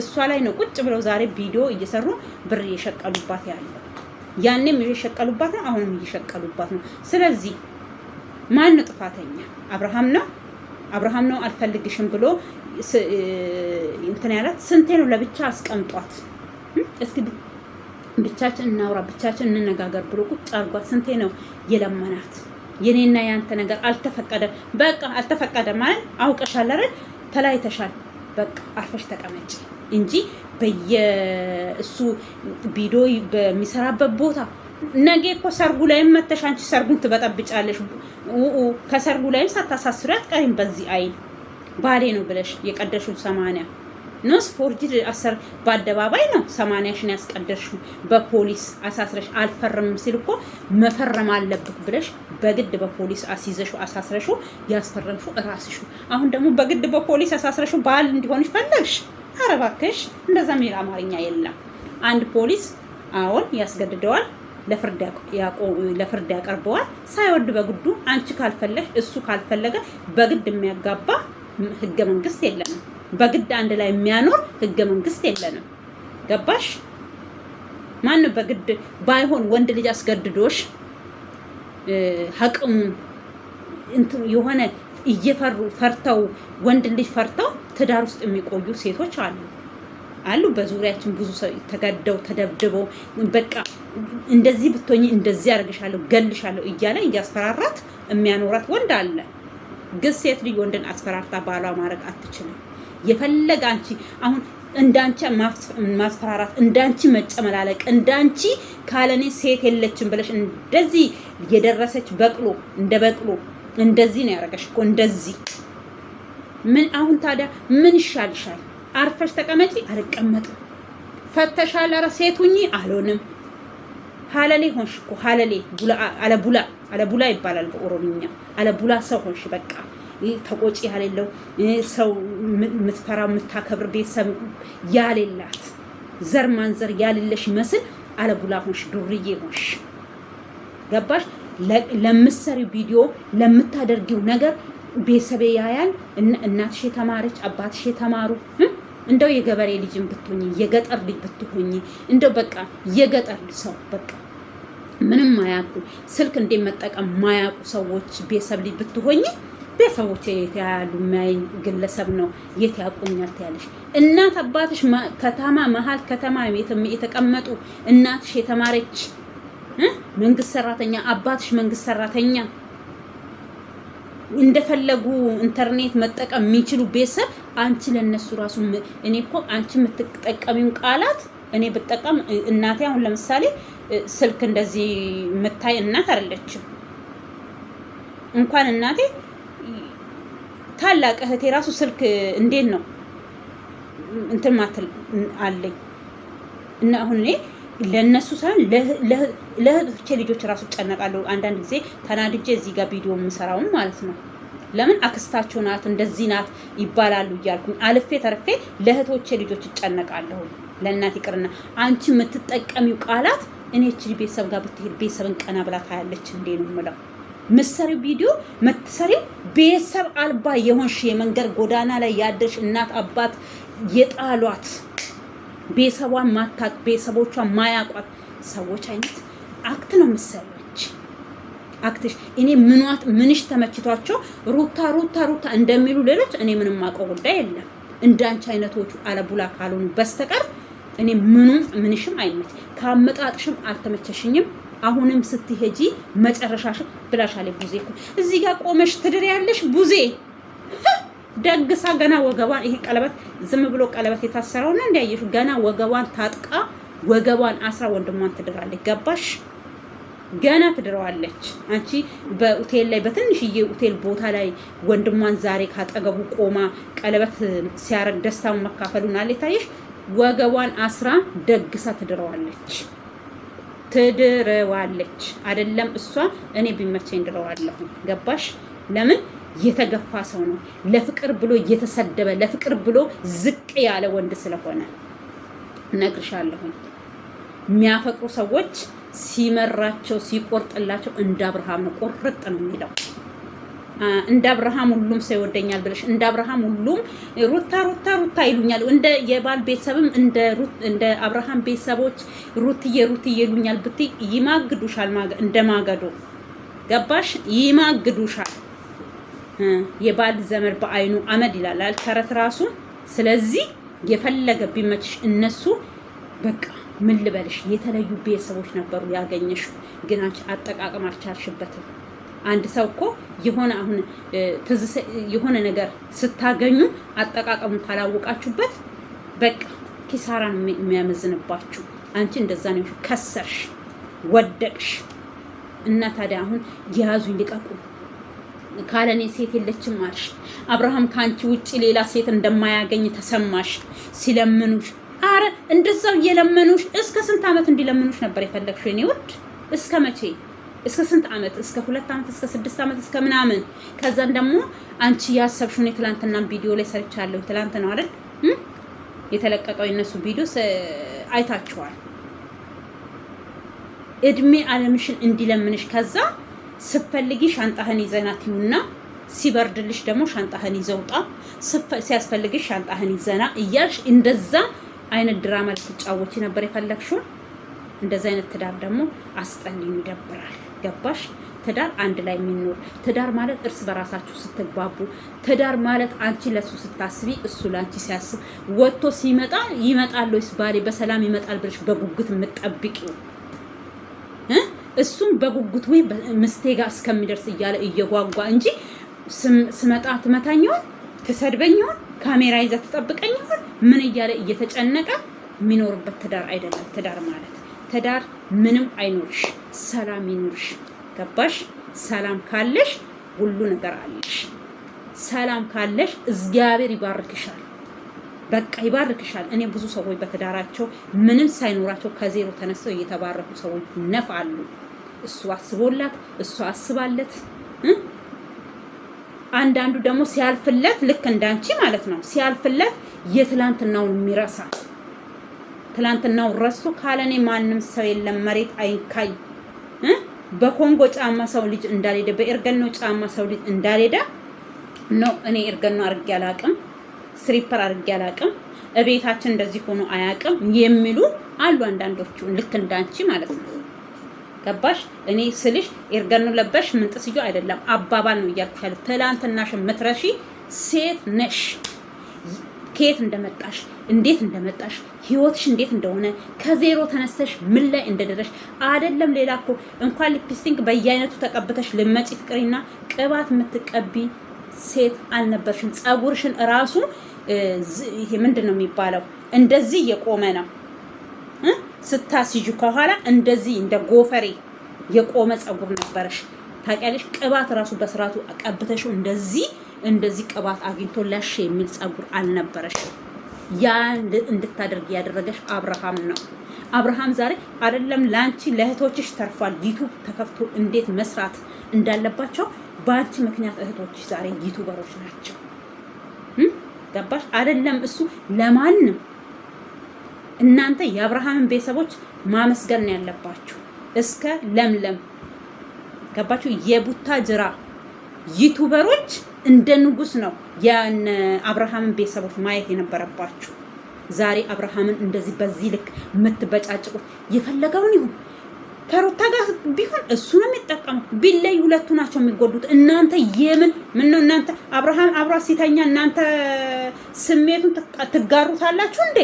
እሷ ላይ ነው ቁጭ ብለው ዛሬ ቪዲዮ እየሰሩ ብር እየሸቀሉባት ያለው። ያኔም እየሸቀሉባት ነው፣ አሁንም እየሸቀሉባት ነው። ስለዚህ ማን ነው ጥፋተኛ? አብርሃም ነው አልፈልግሽም ብሎ እንትን ያላት። ስንቴ ነው ለብቻ አስቀምጧት፣ እስኪ ብቻችን እናውራ፣ ብቻችን እንነጋገር ብሎ ቁጭ አድርጓት። ስንቴ ነው የለመናት? የኔና ያንተ ነገር አልተፈቀደም፣ በቃ አልተፈቀደም ማለት አውቀሻል አይደል? ተለያይተሻል፣ በቃ አርፈሽ ተቀመጪ እንጂ በየእሱ ቪዲዮ በሚሰራበት ቦታ ነገ እኮ ሰርጉ ላይም መተሽ አንቺ ሰርጉን ትበጠብጫለሽ። ከሰርጉ ላይም ሳታሳስሪ አትቀሪም። በዚህ አይን ባሌ ነው ብለሽ የቀደሽው 80 ኖስ ፎርጅድ አሰር በአደባባይ ነው 80ሽን ያስቀደርሽው። በፖሊስ አሳስረሽ አልፈረምም ሲል እኮ መፈረም አለብክ ብለሽ በግድ በፖሊስ አስይዘሽው አሳስረሽው ያስፈረምሽው እራስሽው። አሁን ደግሞ በግድ በፖሊስ አሳስረሽው ባል እንዲሆንሽ ፈለግሽ። ኧረ እባክሽ እንደዛ የሚል አማርኛ የለም። አንድ ፖሊስ አሁን ያስገድደዋል፣ ለፍርድ ያቀርበዋል። ሳይወድ በግዱ አንቺ ካልፈለሽ እሱ ካልፈለገ በግድ የሚያጋባ ህገ መንግስት የለንም። በግድ አንድ ላይ የሚያኖር ህገ መንግስት የለንም። ገባሽ? ማን በግድ ባይሆን ወንድ ልጅ አስገድዶሽ ሀቅሙ የሆነ ፈርተው ወንድ ልጅ ፈርተው ትዳር ውስጥ የሚቆዩ ሴቶች አሉ። በዙሪያችን ብዙ ሰው ተገደው ተደብድበው በቃ እንደዚህ ብትሆኚ እንደዚህ አድርግሻለሁ ገልሻለሁ እያለ እያስፈራራት የሚያኖራት ወንድ አለ። ግን ሴት ልጅ ወንድን አስፈራርታ ባሏ ማድረግ አትችልም። የፈለገ አንቺ አሁን እንዳንቺ ማስፈራራት፣ እንዳንቺ መጨመላለቅ፣ እንዳንቺ ካለኔ ሴት የለችም ብለሽ እንደዚህ የደረሰች በቅሎ እንደ በቅሎ እንደዚህ ነው ያደረገሽ እኮ እንደዚህ። ምን አሁን ታዲያ ምን ይሻልሻል? አርፈሽ ተቀመጪ። አልቀመጥም። ፈተሻል። ኧረ ሴቱኝ አልሆንም። ሀለሌ ሆንሽ እኮ ሀለሌ አለቡላ ይባላል በኦሮምኛ። አለቡላ ሰው ሆንሽ በቃ። ተቆጪ ያሌለው ሰው የምትፈራ የምታከብር ቤተሰብ ያሌላት ዘር ማንዘር ያሌለሽ መስል አለቡላ ሆንሽ፣ ዱርዬ ሆንሽ። ገባሽ? ለምትሰሪው ቪዲዮ ለምታደርጊው ነገር ቤተሰቤ ያያል። እናትሽ የተማረች አባትሽ የተማሩ እንደው የገበሬ ልጅም ብትሆኚ የገጠር ልጅ ብትሆኚ እንደው በቃ የገጠር ሰው በቃ ምንም ማያውቁ ስልክ እንዴት መጠቀም ማያውቁ ሰዎች ቤተሰብ ልጅ ብትሆኚ ቤተሰቦች የት ያሉ ማይ ግለሰብ ነው የት ያቆኛል ትያለሽ። እናት አባትሽ ከተማ መሀል ከተማ የተቀመጡ እናትሽ የተማረች መንግስት ሰራተኛ አባትሽ መንግስት ሰራተኛ እንደፈለጉ ኢንተርኔት መጠቀም የሚችሉ ቤተሰብ አንቺ ለነሱ ራሱ እኔ እኮ አንቺ የምትጠቀሚው ቃላት እኔ ብጠቀም እናቴ አሁን ለምሳሌ ስልክ እንደዚህ የምታይ እናት አይደለችም። እንኳን እናቴ ታላቅ እህቴ ራሱ ስልክ እንዴት ነው እንትን ማትል አለኝ እና አሁን እኔ ለነሱ ሳይሆን ለእህቶቼ ልጆች ራሱ ጨነቃለሁ። አንዳንድ ጊዜ ተናድጄ እዚህ ጋር ቪዲዮ የምሰራው ማለት ነው። ለምን አክስታቸው ናት እንደዚህ ናት ይባላሉ እያልኩኝ አልፌ ተርፌ ለእህቶቼ ልጆች እጨነቃለሁ። ለእናት ይቅርና አንቺ የምትጠቀሚው ቃላት እኔ እቺ ቤተሰብ ጋር ብትሄድ ቤተሰብን ቀና ብላ ታያለች እንዴ ነው የምለው። ምሰሪው ቪዲዮ መትሰሪው ቤተሰብ አልባ የሆንሽ የመንገድ ጎዳና ላይ ያደርሽ እናት አባት የጣሏት ቤተሰቧን ማታቅ ቤተሰቦቿን ማያቋት ሰዎች አይነት አክት ነው ምሰሪዎች አክትሽ። እኔ ምንሽ ተመችቷቸው ሩታ እንደሚሉ ሌሎች እኔ ምንም ማቀው ጉዳይ የለም። እንዳንቺ አይነቶቹ አለቡላ ካልሆኑ በስተቀር እኔ ምንሽም አይመች ካመጣጥሽም አልተመቸሽኝም። አሁንም ስትሄጂ መጨረሻሽ ብላሻለች። ቡዜ እኮ እዚህ ጋር ቆመሽ ትድር ያለሽ ቡዜ ደግሳ ገና ወገቧን ይሄ ቀለበት ዝም ብሎ ቀለበት የታሰረውና እንዲያየሽ ገና ወገቧን ታጥቃ ወገቧን አስራ ወንድሟን ትድራለች። ገባሽ? ገና ትድረዋለች። አንቺ በሆቴል ላይ በትንሽዬ ሆቴል ቦታ ላይ ወንድሟን ዛሬ ካጠገቡ ቆማ ቀለበት ሲያረግ ደስታውን መካፈሉን አለ ታየሽ። ወገቧን አስራ ደግሳ ትድረዋለች። ትድረዋለች አይደለም እሷ እኔ ቢመቸኝ ድረዋለሁ። ገባሽ? ለምን የተገፋ ሰው ነው ለፍቅር ብሎ እየተሰደበ ለፍቅር ብሎ ዝቅ ያለ ወንድ ስለሆነ ነግርሻለሁ። የሚያፈቅሩ ሰዎች ሲመራቸው ሲቆርጥላቸው እንደ አብርሃም ነው ቁርጥ ነው የሚለው። እንደ አብርሃም ሁሉም ሰው ይወደኛል ብለሽ እንደ አብርሃም ሁሉም ሩታ ሩታ ሩታ ይሉኛል። እንደ የባል ቤተሰብም እንደ አብርሃም ቤተሰቦች ሩትዬ ሩትዬ ይሉኛል ብትይ ይማግዱሻል። እንደ ማገዶ ገባሽ? ይማግዱሻል። የባል ዘመድ በአይኑ አመድ ይላል ተረት ራሱ። ስለዚህ የፈለገ ቢመችሽ እነሱ በቃ ምን ልበልሽ የተለዩ ቤተሰቦች ነበሩ ያገኘሽ፣ ግን አንቺ አጠቃቀም አልቻልሽበትም። አንድ ሰው እኮ የሆነ አሁን የሆነ ነገር ስታገኙ አጠቃቀሙን ካላወቃችሁበት በቃ ኪሳራ ነው የሚያመዝንባችሁ። አንቺ እንደዛ ነው፣ ከሰርሽ፣ ወደቅሽ። እና ታዲያ አሁን ያዙኝ ልቀቁ ካለኔ ሴት የለችም አልሽ። አብርሃም ካንቺ ውጪ ሌላ ሴት እንደማያገኝ ተሰማሽ። ሲለምኑሽ አረ እንደዛው እየለመኑሽ እስከ ስንት ዓመት እንዲለምኑሽ ነበር የፈለግሽው? እኔ ውድ እስከ መቼ? እስከ ስንት ዓመት? እስከ 2 ዓመት፣ እስከ 6 ዓመት፣ እስከ ምናምን። ከዛን ደግሞ አንቺ ያሰብሽው ነው። ትላንትና ቪዲዮ ላይ ሰርቻለሁ። ትላንት ነው አይደል የተለቀቀው የነሱ ቪዲዮ አይታችኋል። እድሜ አለምሽን እንዲለምንሽ ከዛ ስትፈልጊ ሻንጣህን ይዘናት ይሁንና ሲበርድልሽ ደግሞ ሻንጣህን ይዘውጣ ሲያስፈልግሽ ሻንጣህን ይዘና እያልሽ እንደዛ አይነት ድራማ ልትጫወቺ ነበር የፈለግሽው። እንደዛ አይነት ትዳር ደግሞ አስጠሊኝ፣ ይደብራል። ገባሽ? ትዳር አንድ ላይ የሚኖር ትዳር ማለት እርስ በራሳችሁ ስትግባቡ፣ ትዳር ማለት አንቺ ለሱ ስታስቢ እሱ ለአንቺ ሲያስብ፣ ወጥቶ ሲመጣ ይመጣል ወይስ ባሌ በሰላም ይመጣል ብለሽ በጉጉት የምትጠብቂው እሱም በጉጉት ወይ ምስቴ ጋር እስከሚደርስ እያለ እየጓጓ እንጂ ስመጣ ትመታኛውን ትሰድበኛውን ካሜራ ይዛ ትጠብቀኛውን ምን እያለ እየተጨነቀ የሚኖርበት ትዳር አይደለም። ትዳር ማለት ትዳር ምንም አይኖርሽ፣ ሰላም ይኖርሽ። ገባሽ? ሰላም ካለሽ ሁሉ ነገር አለሽ። ሰላም ካለሽ እግዚአብሔር ይባርክሻል። በቃ ይባርክሻል። እኔ ብዙ ሰዎች በትዳራቸው ምንም ሳይኖራቸው ከዜሮ ተነስተው እየተባረኩ ሰዎች ነፍ አሉ። እሱ አስቦላት እሱ አስባለት። አንዳንዱ ደግሞ ሲያልፍለት ልክ እንዳንቺ ማለት ነው ሲያልፍለት የትላንትናውን የሚረሳ ትላንትናውን ረስቶ ካለኔ ማንም ሰው የለም መሬት አይንካኝ። በኮንጎ ጫማ ሰው ልጅ እንዳልሄደ በኤርገኖ ጫማ ሰው ልጅ እንዳልሄደ ነው። እኔ ኤርገኖ አርጌ አላቅም፣ ስሪፐር አርጌ አላቅም፣ እቤታችን እንደዚህ ሆኖ አያቅም የሚሉ አሉ አንዳንዶቹ ልክ እንዳንቺ ማለት ነው። ገባሽ? እኔ ስልሽ ኤርገኖ ለበሽ ምንጥስዩ አይደለም አባባል ነው እያልኩሻለሁ። ትላንትናሽ ምትረሺ ሴት ነሽ። ከየት እንደመጣሽ እንዴት እንደመጣሽ ህይወትሽ እንዴት እንደሆነ ከዜሮ ተነስተሽ ምን ላይ እንደደረሽ አይደለም። ሌላ እኮ እንኳን ሊፕስቲክ በየአይነቱ ተቀብተሽ ልመጪ ፍቅሪና ቅባት የምትቀቢ ሴት አልነበርሽም። ጸጉርሽን እራሱ ይሄ ምንድን ነው የሚባለው እንደዚህ የቆመ ነው ስታስይዙ ከኋላ እንደዚህ እንደ ጎፈሬ የቆመ ጸጉር ነበርሽ። ታውቂያለሽ? ቅባት እራሱ በስራቱ ቀብተሽው እንደዚህ ቅባት አግኝቶ ለሽ የሚል ጸጉር አልነበረሽ። ያን እንድታደርግ ያደረገሽ አብርሃም ነው። አብርሃም ዛሬ አይደለም ላንቺ ለእህቶችሽ ተርፏል። ዩቲዩብ ተከፍቶ እንዴት መስራት እንዳለባቸው በአንቺ ምክንያት እህቶችሽ ዛሬ ዩቲዩበሮች ናቸው። ገባሽ? አይደለም እሱ ለማንም እናንተ የአብርሃምን ቤተሰቦች ማመስገን ነው ያለባችሁ። እስከ ለምለም ገባችሁ? የቡታጅራ ዩቲዩበሮች እንደ ንጉስ ነው ያን አብርሃምን ቤተሰቦች ማየት የነበረባችሁ። ዛሬ አብርሃምን እንደዚህ በዚህ ልክ የምትበጫጭቁት የፈለገውን ይሁን ከሩታ ጋር ቢሆን እሱ ነው የሚጠቀመው። ቢለይ ሁለቱ ናቸው የሚጎዱት። እናንተ ምን ነው እናንተ አብርሃም አብሯ ሲተኛ እናንተ ስሜቱን ትጋሩታላችሁ እንዴ?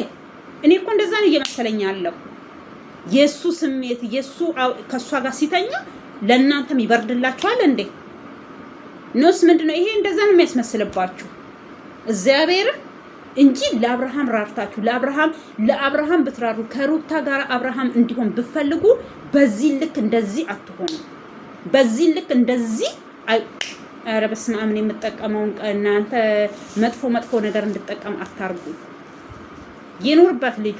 እኔ እኮ እንደዛ ነው እየመሰለኝ ያለው። የሱ ስሜት የሱ ከሷ ጋር ሲተኛ ለእናንተም ይበርድላችኋል እንዴ? ኖስ ምንድነው ይሄ? እንደዛ ነው የሚያስመስልባችሁ እግዚአብሔር እንጂ ለአብርሃም ራርታችሁ ለአብርሃም ብትራሩ ከሩታ ጋር አብርሃም እንዲሆን ብፈልጉ በዚህ ልክ እንደዚህ አትሆኑ። በዚህ ልክ እንደዚህ ኧረ በስመ አብ የምጠቀመውን እናንተ መጥፎ ነገር እንድጠቀም አታርጉ። ይኑርበት ልጁ።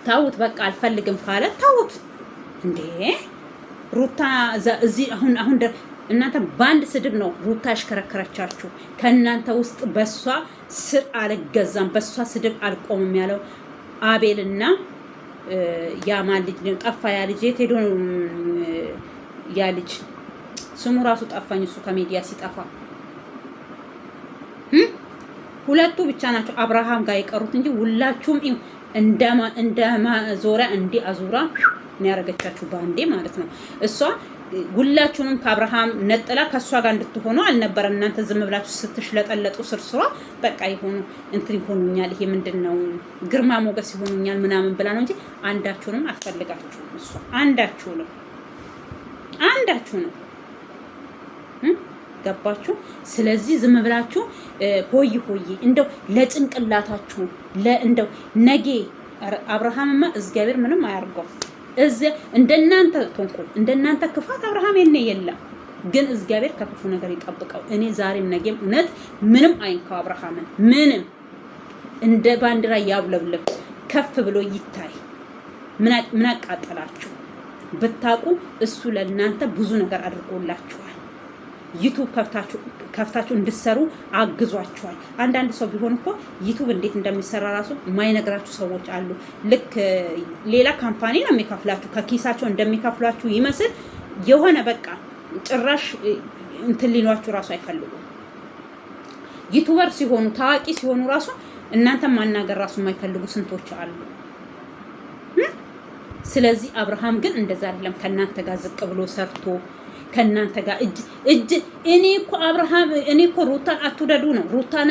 ታውት በቃ አልፈልግም ካለ ታውት እንዴ። ሩታ እዚህ አሁን እናንተ በአንድ ስድብ ነው ሩታ ያሽከረከረቻችሁ። ከእናንተ ውስጥ በሷ ስር አልገዛም በሷ ስድብ አልቆምም ያለው አቤልና ያማን ልጅ ነው። ጠፋ ያ ልጅ የት ሄዶ ነው? ያ ልጅ ስሙ ራሱ ጠፋኝ። እሱ ከሚዲያ ሲጠፋ ሁለቱ ብቻ ናቸው አብርሃም ጋር የቀሩት እንጂ ሁላችሁም እንደማ ዞራ እንዲ አዙራ ነው ያረገቻችሁ ባንዴ ማለት ነው። እሷ ሁላችሁንም ከአብርሃም ነጥላ ከሷ ጋር እንድትሆኑ አልነበረም። እናንተ ዝም ብላችሁ ስትሽለጠለጡ ስርስሯ በቃ ይሆኑ እንትን ይሆኑኛል፣ ይሄ ምንድነው ግርማ ሞገስ ይሆኑኛል ምናምን ብላ ነው እንጂ አንዳችሁንም አትፈልጋችሁ። እሷ አንዳችሁ ነው ገባችሁ? ስለዚህ ዝም ብላችሁ ሆይ እንደው ለጭንቅላታችሁ እንደው ነገ አብርሃምማ እግዚአብሔር ምንም አያርገው። እንደናንተ ተንኮል እንደናንተ ክፋት አብርሃም የለም፣ ግን እግዚአብሔር ከክፉ ነገር ይጠብቀው። እኔ ዛሬም ነገም እውነት ምንም አይንካው አብርሃምን። ምንም እንደ ባንዲራ ያብለብለብ ከፍ ብሎ ይታይ። ምን አቃጠላችሁ ብታቁ። እሱ ለእናንተ ብዙ ነገር አድርጎላችኋል። ዩቱብ ከፍታችሁ እንድትሰሩ አግዟችኋል። አንዳንድ ሰው ቢሆን እኮ ዩቱብ እንዴት እንደሚሰራ ራሱ ማይነግራችሁ ሰዎች አሉ። ልክ ሌላ ካምፓኒ ነው የሚከፍላችሁ፣ ከኪሳቸው እንደሚከፍላችሁ ይመስል የሆነ በቃ ጭራሽ እንትን ሊሏችሁ ራሱ አይፈልጉም። ዩቱበር ሲሆኑ ታዋቂ ሲሆኑ ራሱ እናንተ ማናገር ራሱ የማይፈልጉ ስንቶች አሉ። ስለዚህ አብርሃም ግን እንደዛ አይደለም። ከእናንተ ጋር ዝቅ ብሎ ሰርቶ ከእናንተ ጋር እጅ እኔ እኮ ሩታን አትውደዱ ነው፣ ሩታን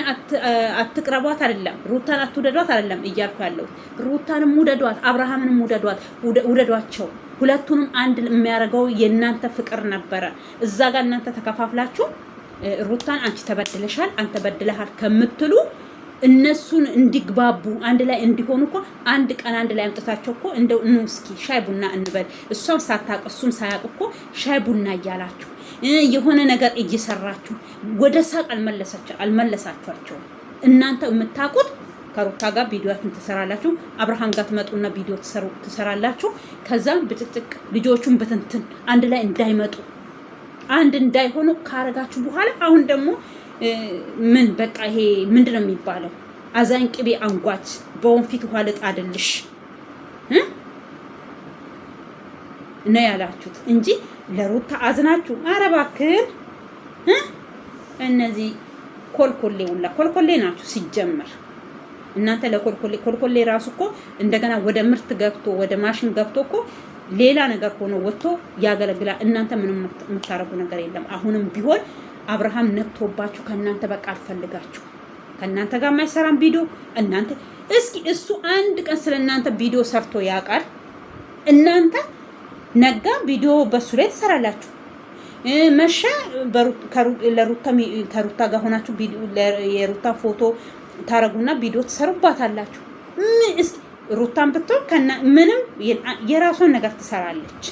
አትቅረቧት አይደለም፣ ሩታን አትውደዷት አይደለም እያልኩ ያለው። ሩታንም ውደዷት፣ አብርሃምንም ውደዷቸው። ሁለቱንም አንድ የሚያደርገው የእናንተ ፍቅር ነበረ። እዛ ጋር እናንተ ተከፋፍላችሁ ሩታን አንቺ ተበድለሻል፣ አንተ በድለሃል ከምትሉ እነሱን እንዲግባቡ አንድ ላይ እንዲሆኑ እኮ አንድ ቀን አንድ ላይ አምጥታቸው እኮ እንደው እስኪ ሻይ ቡና እንበል፣ እሷም ሳታውቅ እሱም ሳያውቅ እኮ ሻይ ቡና እያላችሁ የሆነ ነገር እየሰራችሁ ወደ ሳቅ አልመለሳችኋቸው። እናንተ የምታውቁት ከሩታ ጋር ቪዲዮአችሁን ትሰራላችሁ፣ አብርሃም ጋር ትመጡና ቪዲዮ ትሰራላችሁ። ከዛም ብጥጥቅ ልጆቹን በትንትን አንድ ላይ እንዳይመጡ አንድ እንዳይሆኑ ካረጋችሁ በኋላ አሁን ደግሞ ምን በቃ ይሄ ምንድነው የሚባለው? አዛኝ ቅቤ አንጓች በወንፊት ውሃ ልጣድልሽ ነው ያላችሁት እንጂ ለሩታ አዝናችሁ። ኧረ እባክህ እነዚህ ኮልኮሌ ናችሁ ሲጀመር። እናንተ ለኮልኮሌ ራሱ እኮ እንደገና ወደ ምርት ገብቶ ወደ ማሽን ገብቶ እኮ ሌላ ነገር ሆኖ ወጥቶ ያገለግላል። እናንተ ምንም የምታረጉ ነገር የለም። አሁንም ቢሆን አብርሃም ነክቶባችሁ ከእናንተ በቃ አልፈልጋችሁ። ከእናንተ ጋር የማይሰራም ቪዲዮ እናንተ እስኪ እሱ አንድ ቀን ስለ እናንተ ቪዲዮ ሰርቶ ያውቃል? እናንተ ነጋ ቪዲዮ በሱ ላይ ትሰራላችሁ፣ መሸ ከሩታ ጋር ሆናችሁ የሩታ ፎቶ ታረጉና ቪዲዮ ትሰሩባታላችሁ። እስኪ ሩታን ብትሆን ምንም የራሷን ነገር ትሰራለች።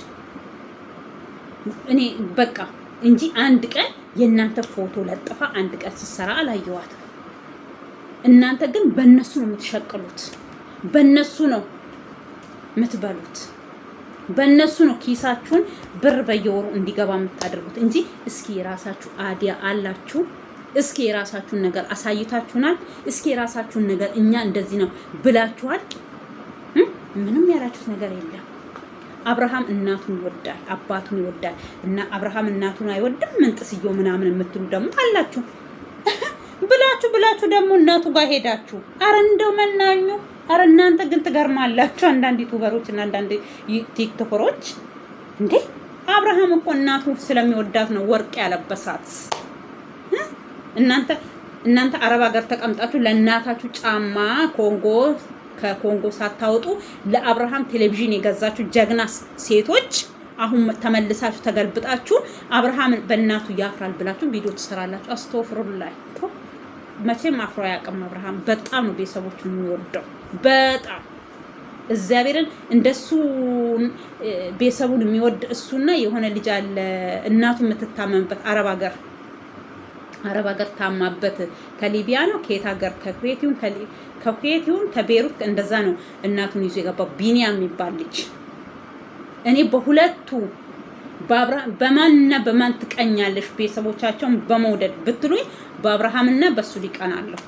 እኔ በቃ እንጂ አንድ ቀን የእናንተ ፎቶ ለጥፋ አንድ ቀን ስትሰራ አላየዋትም። እናንተ ግን በእነሱ ነው የምትሸቅሉት፣ በእነሱ ነው የምትበሉት፣ በእነሱ ነው ኪሳችሁን ብር በየወሩ እንዲገባ የምታደርጉት እንጂ እስኪ የራሳችሁ አዲያ አላችሁ? እስኪ የራሳችሁን ነገር አሳይታችሁናል? እስኪ የራሳችሁን ነገር እኛ እንደዚህ ነው ብላችኋል? ምንም ያላችሁት ነገር የለም። አብርሃም እናቱን ይወዳል፣ አባቱን ይወዳል እና አብርሃም እናቱን አይወድም ምንጥስየው ምናምን የምትሉ ደግሞ አላችሁ። ብላችሁ ደግሞ እናቱ ጋር ሄዳችሁ አረ እንደው መናኙ። አረ እናንተ ግን ትገርማላችሁ። አንዳንድ ዩቲዩበሮች እና አንዳንድ ቲክቶከሮች እንዴ አብርሃም እኮ እናቱ ስለሚወዳት ነው ወርቅ ያለበሳት። እናንተ አረብ ሀገር ተቀምጣችሁ ለእናታችሁ ጫማ ኮንጎ ከኮንጎ ሳታወጡ ለአብርሃም ቴሌቪዥን የገዛችሁ ጀግና ሴቶች አሁን ተመልሳችሁ ተገልብጣችሁ አብርሃምን በእናቱ ያፍራል ብላችሁ ቪዲዮ ትሰራላችሁ። አስተወፍሩላይ መቼም አፍሮ አያውቅም አብርሃም። በጣም ነው ቤተሰቦቹን የሚወደው በጣም እግዚአብሔርን እንደሱ ቤተሰቡን የሚወድ እሱና የሆነ ልጅ አለ እናቱ የምትታመምበት አረብ ሀገር ታማበት ከሊቢያ ነው ከየት ሀገር ከኩዌት ይሁን ከቤሩት እንደዛ ነው እናቱን ይዞ የገባው ቢኒያም የሚባል ልጅ። እኔ በሁለቱ በማንና በማን ትቀኛለሽ ቤተሰቦቻቸውን በመውደድ ብትሉኝ በአብርሃምና በሱ ሊቀናለሁ።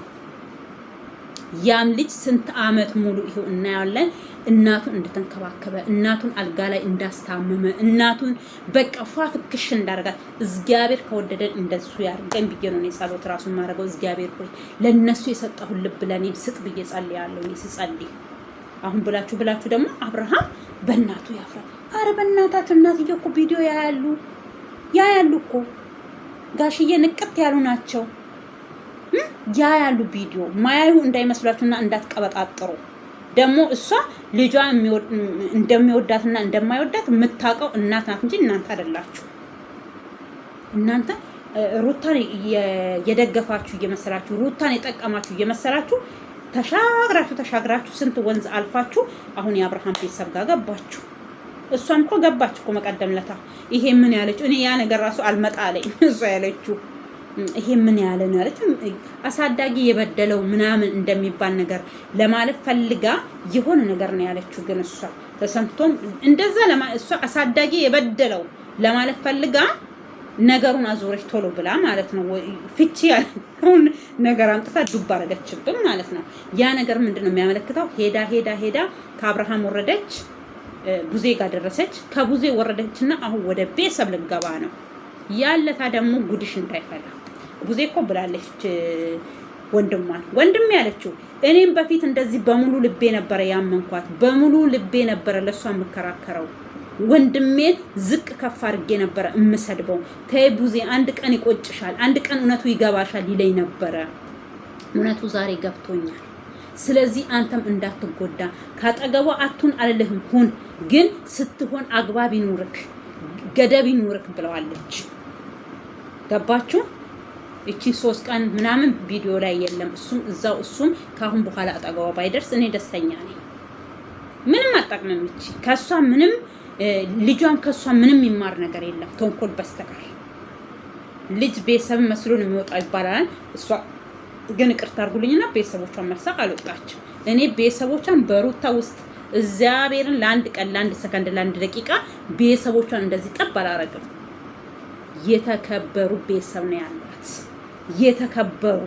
ያም ልጅ ስንት አመት ሙሉ ይሄው እናያለን እናቱን እንደተንከባከበ እናቱን አልጋ ላይ እንዳስታመመ እናቱን በቃ ፏፍክሽ እንዳረጋት እግዚአብሔር ከወደደን እንደሱ ያርገን ብዬ ነው ጸሎት ራሱን ማረገው። እግዚአብሔር ሆይ ለነሱ የሰጠሁን ልብ ለኔ ስጥ ብዬ ጸልያለሁ። እኔ ስጸልይ አሁን ብላችሁ ደግሞ አብርሃም በእናቱ ያፍራል። አረ በእናታችሁ እናትዬ እኮ ቪዲዮ ያያሉ እኮ ጋሽዬ ንቅት ያሉ ናቸው። ያያሉ ቪዲዮ ማያዩ እንዳይመስላችሁና እንዳትቀበጣጥሩ። ደግሞ እሷ ልጇ እንደሚወዳትና እንደማይወዳት የምታውቀው እናት ናት እንጂ እናንተ አይደላችሁ። እናንተ ሩታን የደገፋችሁ እየመሰላችሁ ሩታን የጠቀማችሁ እየመሰላችሁ ተሻግራችሁ ስንት ወንዝ አልፋችሁ አሁን የአብርሃም ቤተሰብ ጋር ገባችሁ። እሷም እኮ ገባች እኮ መቀደም ለታ። ይሄ ምን ያለችው እኔ ያ ነገር ራሱ አልመጣ አለኝ። እሷ ያለችው ይሄ ምን ያለ ነው ያለችው። አሳዳጊ የበደለው ምናምን እንደሚባል ነገር ለማለት ፈልጋ የሆነ ነገር ነው ያለችው። ግን እሷ ተሰምቶም እንደዛ እሷ አሳዳጊ የበደለው ለማለት ፈልጋ ነገሩን አዞረች ቶሎ ብላ ማለት ነው። ፍቺ ያለውን ነገር አምጥታ ዱብ አረገችብን ማለት ነው። ያ ነገር ምንድነው የሚያመለክተው? ሄዳ ከአብርሃም ወረደች፣ ቡዜ ጋር ደረሰች። ከቡዜ ወረደችና አሁን ወደ ቤተሰብ ልገባ ነው ያለታ። ደግሞ ጉድሽ እንዳይፈላ ቡዜ እኮ ብላለች ወንድም ያለችው እኔም በፊት እንደዚህ በሙሉ ልቤ ነበረ ያመንኳት፣ በሙሉ ልቤ ነበረ ለሷ የምከራከረው፣ ወንድሜን ዝቅ ከፍ አድርጌ ነበረ እምሰድበው። ተይ ቡዜ አንድ ቀን ይቆጭሻል፣ አንድ ቀን እውነቱ ይገባሻል ይለኝ ነበረ። እውነቱ ዛሬ ገብቶኛል። ስለዚህ አንተም እንዳትጎዳ ካጠገቧ አቱን አልልህም፣ ሁን ግን ስትሆን አግባብ ይኑርክ፣ ገደብ ይኑርክ ብለዋለች። ገባችሁ? እቺ 3 ቀን ምናምን ቪዲዮ ላይ የለም። እሱም ካሁን በኋላ አጠገቧ ባይደርስ እኔ ደስተኛ ነኝ። ምንም አጣቅመም እቺ ከሷ ምንም ልጇም ከሷ ምንም ይማር ነገር የለም ተንኮል በስተቀር። ልጅ ቤተሰብ መስሎን የሚወጣው ይባላል። እሷ ግን ይቅርታ አድርጉልኝና ቤተሰቦቿን መርሳቅ አልወጣችም። እኔ ቤተሰቦቿን በሩታ ውስጥ እግዚአብሔርን ለአንድ ቀን ለአንድ ሰከንድ ለአንድ ደቂቃ ቤተሰቦቿን እንደዚህ ጠብ አላረግም። የተከበሩ ቤተሰብ ነው ያሏት። የተከበሩ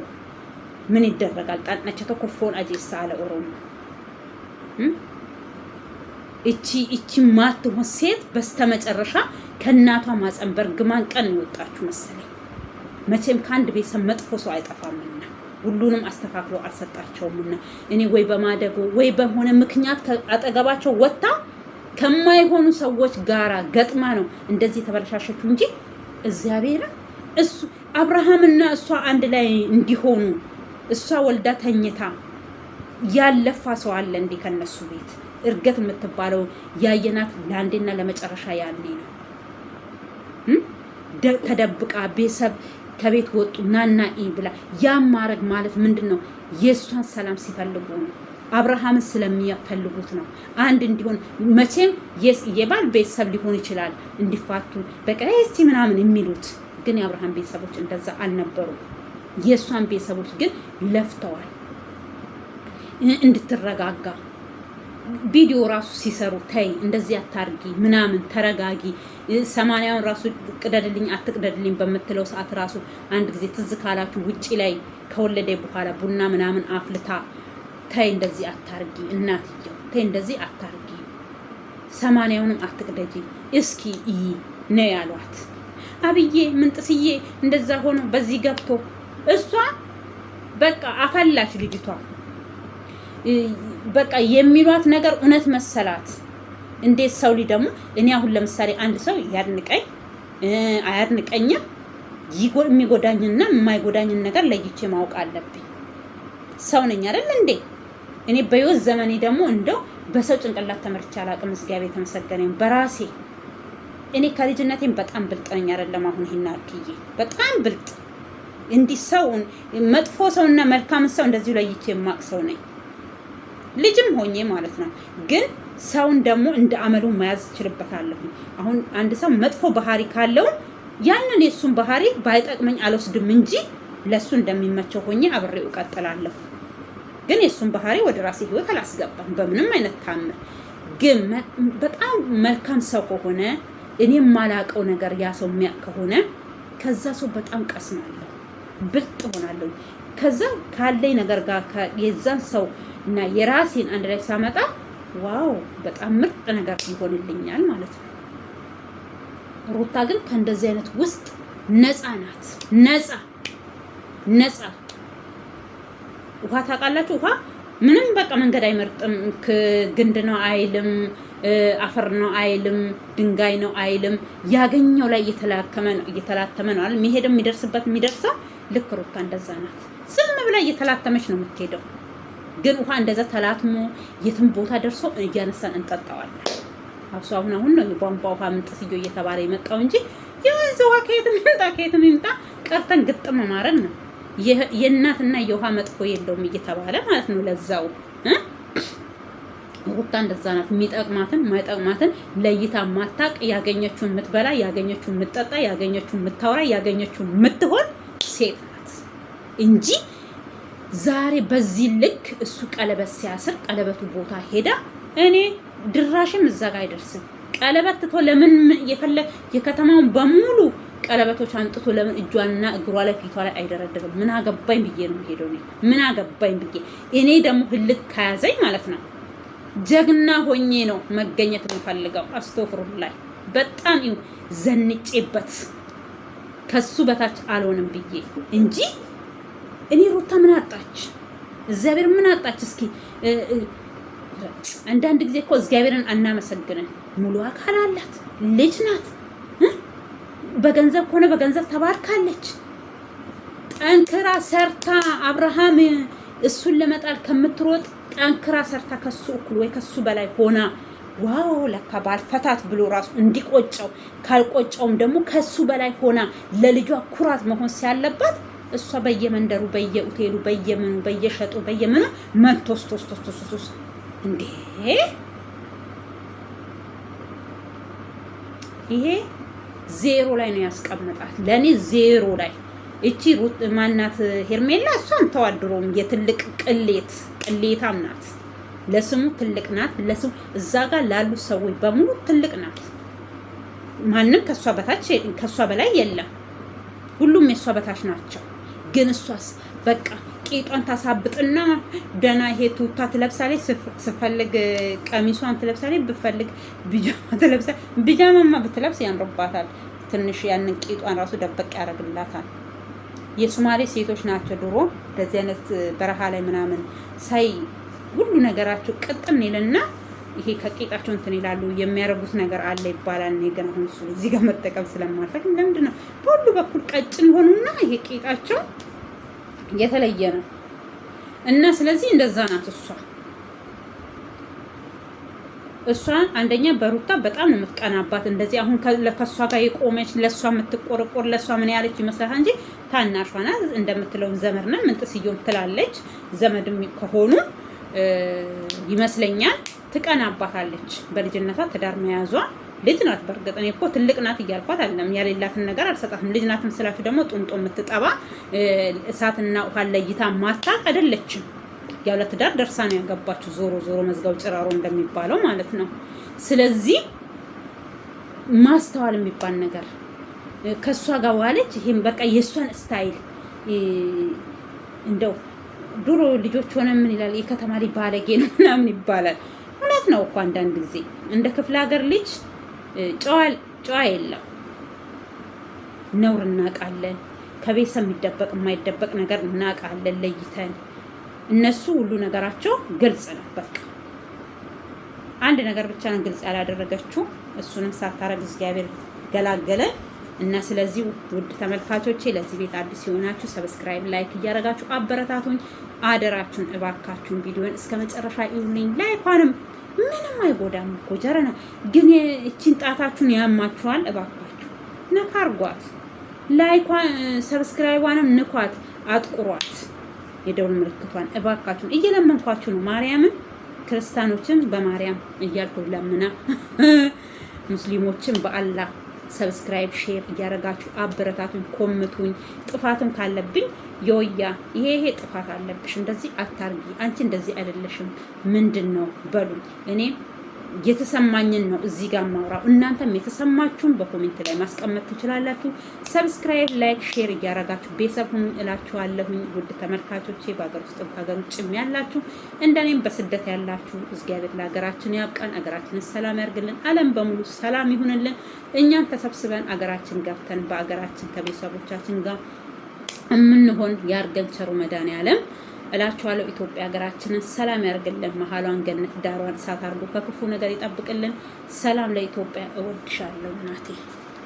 ምን ይደረጋል? ጣንነቸው ተኮፎን አጂሳ አለ ኦሮሞ። እቺ ማትሆን ሴት በስተመጨረሻ ከእናቷ ማጸንበር ግማን ቀን ይወጣችሁ መሰለኝ። መቼም ከአንድ ቤተሰብ መጥፎ ሰው አይጠፋምና ሁሉንም አስተካክሎ አልሰጣቸውምና እኔ ወይ በማደጎ ወይ በሆነ ምክንያት አጠገባቸው ወጣ ከማይሆኑ ሰዎች ጋራ ገጥማ ነው እንደዚህ ተበላሻሸችው እንጂ እግዚአብሔር እሱ አብርሃምና እሷ አንድ ላይ እንዲሆኑ እሷ ወልዳ ተኝታ ያለፋ ሰው አለ እንዴ ከነሱ ቤት? እርገት የምትባለው ያየናት ለአንዴና ለመጨረሻ ያኔ ነው። ተደብቃ ቤተሰብ ከቤት ወጡ ናናኢ ብላ ያም ማድረግ ማለት ምንድነው? የእሷን ሰላም ሲፈልጉ ነው። አብርሃምን ስለሚፈልጉት ነው አንድ እንዲሆን። መቼም የባል ቤተሰብ ሊሆን ይችላል እንዲፋቱ በቃ እስቲ ምናምን የሚሉት፣ ግን የአብርሃም ቤተሰቦች እንደዛ አልነበሩም። የእሷን ቤተሰቦች ግን ለፍተዋል እንድትረጋጋ። ቪዲዮ ራሱ ሲሰሩ ተይ እንደዚህ አታርጊ ምናምን ተረጋጊ፣ 80ውን ራሱ ቅደድልኝ አትቅደድልኝ በምትለው ሰዓት ራሱ አንድ ጊዜ ትዝ ካላችሁ ውጪ ላይ ከወለደ በኋላ ቡና ምናምን አፍልታ ተይ እንደዚህ አታርጊ እናትየው፣ ተይ እንደዚህ አታርጊ፣ 80ውንም አትቅደጂ እስኪ ነው ያሏት። አብዬ ምንጥስዬ እንደዛ ሆኖ በዚህ ገብቶ እሷ በቃ አፈላች ልጅቷ። በቃ የሚሏት ነገር እውነት መሰላት። እንዴት ሰው ልጅ ደግሞ እኔ አሁን ለምሳሌ አንድ ሰው ያድንቀኝ አያድንቀኝም የሚጎዳኝና የማይጎዳኝን ነገር ለይቼ ማወቅ አለብኝ። ሰው ነኝ አይደል እንዴ? እኔ በህይወት ዘመኔ ደግሞ እንደው በሰው ጭንቅላት ተመርቼ አላውቅም። እግዚአብሔር የተመሰገነ ይሁን። በራሴ እኔ ከልጅነቴም በጣም ብልጥ ነኝ አይደለም። አሁን ይሄን አክዬ በጣም ብልጥ እንዲህ ሰውን መጥፎ ሰውና መልካም ሰው እንደዚሁ ለይቼ የማቅ ሰው ነኝ፣ ልጅም ሆኜ ማለት ነው። ግን ሰውን ደግሞ እንደ አመሉ መያዝ እችልበታለሁ። አሁን አንድ ሰው መጥፎ ባህሪ ካለው ያንን የሱን ባህሪ ባይጠቅመኝ አልወስድም እንጂ ለሱ እንደሚመቸው ሆኜ አብሬው እቀጥላለሁ። ግን የሱን ባህሪ ወደ ራሴ ህይወት አላስገባም በምንም አይነት ታምር። ግን በጣም መልካም ሰው ከሆነ እኔ የማላውቀው ነገር ያ ሰው የሚያውቅ ከሆነ ከዛ ሰው በጣም ቀስማለሁ፣ ብልጥ ሆናለሁ። ከዛ ካለኝ ነገር ጋር የዛን ሰው እና የራሴን አንድ ላይ ሳመጣ ዋው በጣም ምርጥ ነገር ይሆንልኛል ማለት ነው። ሩታ ግን ከእንደዚህ አይነት ውስጥ ነፃ ናት። ነፃ ውሃ ታውቃላችሁ? ውሃ ምንም በቃ መንገድ አይመርጥም። ግንድ ነው አይልም፣ አፈር ነው አይልም፣ ድንጋይ ነው አይልም። ያገኘው ላይ እየተላተመ ነው አይደል? የሚሄደው የሚደርሰው ልክ ሩታ እንደዛ ናት። ዝም ብላ እየተላተመች ነው የምትሄደው። ግን ውሃ እንደዛ ተላትሞ የትም ቦታ ደርሶ እያነሳን እንጠጣዋለን። አብሶ አሁን ነው የቧንቧ ውሃ ምንጥስዮ እየተባለ የመጣው እንጂ የወንዝ ውሃ ከየትም ይምጣ ቀርተን ግጥም ማረግ ነው። የእናትና የውሃ መጥፎ የለውም እየተባለ ማለት ነው። ለዛው ሩታ እንደዛ ናት። የሚጠቅማትን ማይጠቅማትን ለይታ ማታቅ፣ ያገኘችውን የምትበላ፣ ያገኘችውን የምትጠጣ፣ ያገኘችውን የምታወራ፣ ያገኘችውን የምትሆን ሴት ናት እንጂ ዛሬ በዚህ ልክ እሱ ቀለበት ሲያስር ቀለበቱ ቦታ ሄዳ እኔ ድራሽም እዛ ጋር አይደርስም። ቀለበት ትቶ ለምን የከተማውን በሙሉ ቀለበቶች አንጥቶ ለምን እጇንና እግሯ ላይ ፊቷ ላይ አይደረድርም? ምን አገባኝ ብዬ ነው የምሄደው እኔ። ምን አገባኝ ብዬ እኔ ደግሞ ህልክ ከያዘኝ ማለት ነው ጀግና ሆኜ ነው መገኘት የምፈልገው። አስተፍሩን ላይ በጣም ዘንጬበት ከሱ በታች አልሆንም ብዬ እንጂ እኔ ሩታ ምን አጣች? እግዚአብሔር ምን አጣች? እስኪ አንዳንድ ጊዜ እኮ እግዚአብሔርን አናመሰግንን። ሙሉ አካል አላት፣ ልጅ ናት። በገንዘብ ከሆነ በገንዘብ ተባርካለች። ጠንክራ ሰርታ አብርሃም እሱን ለመጣል ከምትሮጥ ጠንክራ ሰርታ ከሱ እኩል ወይ ከሱ በላይ ሆና ዋው ለካ ባልፈታት ብሎ ራሱ እንዲቆጨው ካልቆጨውም ደግሞ ከሱ በላይ ሆና ለልጇ ኩራት መሆን ሲያለባት እሷ በየመንደሩ በየሆቴሉ በየምኑ በየሸጡ በየምኑ መንቶስ እንዴ! ይሄ ዜሮ ላይ ነው ያስቀመጣት። ለኔ ዜሮ ላይ እቺ ሩት ማናት ሄርሜላ እሷን ተዋድሮም የትልቅ ቅሌታም ናት። ለስሙ ትልቅ ናት። ለስሙ እዛ ጋር ላሉ ሰዎች በሙሉ ትልቅ ናት። ማንም ከሷ በታች ከሷ በላይ የለም። ሁሉም የሷ በታች ናቸው። ግን እሷስ በቃ ቂጧን ታሳብጥና ደና ይሄ ቱታ ትለብሳለች፣ ስፈልግ ቀሚሷን ትለብሳለች፣ ብፈልግ ቢጃማ ትለብሳለች። ቢጃማማ ብትለብስ ያምርባታል። ትንሽ ያንን ቂጧን ራሱ ደበቅ ያደርግላታል። የሶማሌ ሴቶች ናቸው ድሮ እንደዚህ አይነት በረሃ ላይ ምናምን ሳይ ሁሉ ነገራቸው ቅጥም ይልና ይሄ ከቂጣቸው እንትን ይላሉ። የሚያረጉት ነገር አለ ይባላል። እኔ ግን አሁን እሱ እዚህ ጋር መጠቀም ስለማልፈልግ ለምንድን ነው በሁሉ በኩል ቀጭን ሆኑና ይሄ ቂጣቸው የተለየ ነው። እና ስለዚህ እንደዛ ናት እሷ አንደኛ በሩታ በጣም ነው የምትቀናባት። እንደዚህ አሁን ከሷ ጋር የቆመች ለሷ የምትቆረቆር ለሷ ምን ያለች ይመስላል እንጂ ታናሿ ናት። እንደምትለው ዘመድ ነን ምንጥስዮም ትላለች። ዘመድም ከሆኑ ይመስለኛል ትቀናባታለች። በልጅነቷ ትዳር መያዟ ልጅ ናት። በእርግጥ እኔ እኮ ትልቅ ናት እያልኳት አይደለም። ያሌላትን ነገር አልሰጣትም። ልጅ ናትም ስላችሁ ደግሞ ጡንጦ የምትጠባ እሳትና ውሃ ለይታ ማታቅ አይደለችም። ያው ለትዳር ደርሳ ነው ያገባችው። ዞሮ መዝጋው ጭራሮ እንደሚባለው ማለት ነው። ስለዚህ ማስተዋል የሚባል ነገር ከሷ ጋር ዋለች። ይሄም በቃ የሷን ስታይል እንደው ድሮ ልጆች ሆነ ምን ይላል የከተማ ልጅ ባለጌ ነው ምናምን ይባላል። እውነት ነው እኮ አንዳንድ ጊዜ እንደ ክፍለ ሀገር ልጅ ጨዋ የለም። ነውር እናውቃለን። ከቤተሰብ የሚደበቅ የማይደበቅ ነገር እናውቃለን ለይተን። እነሱ ሁሉ ነገራቸው ግልጽ ነው። በቃ አንድ ነገር ብቻ ነው ግልጽ ያላደረገችው። እሱንም ሳታረግ እግዚአብሔር ገላገለን። እና ስለዚህ ውድ ተመልካቾቼ ለዚህ ቤት አዲስ የሆናችሁ ሰብስክራይብ፣ ላይክ እያደረጋችሁ አበረታቱኝ። አደራችሁን እባካችሁን ቪዲዮን እስከ መጨረሻ ይሁንልኝ። ላይኳንም ምንም አይጎዳም እኮ ጀረና፣ ግን እቺን ጣታችሁን ያማችኋል። እባካችሁ ነካ አርጓት፣ ላይኳን ሰብስክራይቧንም ንኳት፣ አጥቁሯት፣ የደውል ምልክቷን እባካችሁን እየለመንኳችሁ ነው። ማርያምን ክርስቲያኖችን በማርያም እያልኩ ለምና ሙስሊሞችን በአላህ ሰብስክራይብ ሼር እያደረጋችሁ አበረታቱኝ፣ ኮምቱኝ። ጥፋትም ካለብኝ የወያ ይሄ ጥፋት አለብሽ፣ እንደዚህ አታርጊ፣ አንቺ እንደዚህ አይደለሽም፣ ምንድነው በሉኝ። እኔ የተሰማኝን ነው እዚህ ጋር ማውራው። እናንተም የተሰማችሁን በኮሜንት ላይ ማስቀመጥ ትችላላችሁ። ሰብስክራይብ፣ ላይክ፣ ሼር እያደረጋችሁ ቤተሰብ ሁኑኝ እላችኋለሁኝ። ውድ ተመልካቾቼ በሀገር ውስጥም ከሀገር ውጭም ያላችሁ እንደኔም በስደት ያላችሁ እግዚአብሔር ለሀገራችን ያብቃን፣ ሀገራችንን ሰላም ያርግልን፣ ዓለም በሙሉ ሰላም ይሁንልን። እኛም ተሰብስበን ሀገራችን ገብተን በሀገራችን ከቤተሰቦቻችን ጋር እምንሆን ያርገን ቸሩ መድኃኔዓለም እላችኋለሁ። ኢትዮጵያ ሀገራችንን ሰላም ያርግልን፣ መሀሏን ገነት ዳሯን እሳት አድርጎ ከክፉ ነገር ይጠብቅልን። ሰላም ለኢትዮጵያ። እወድሻለሁ እናቴ።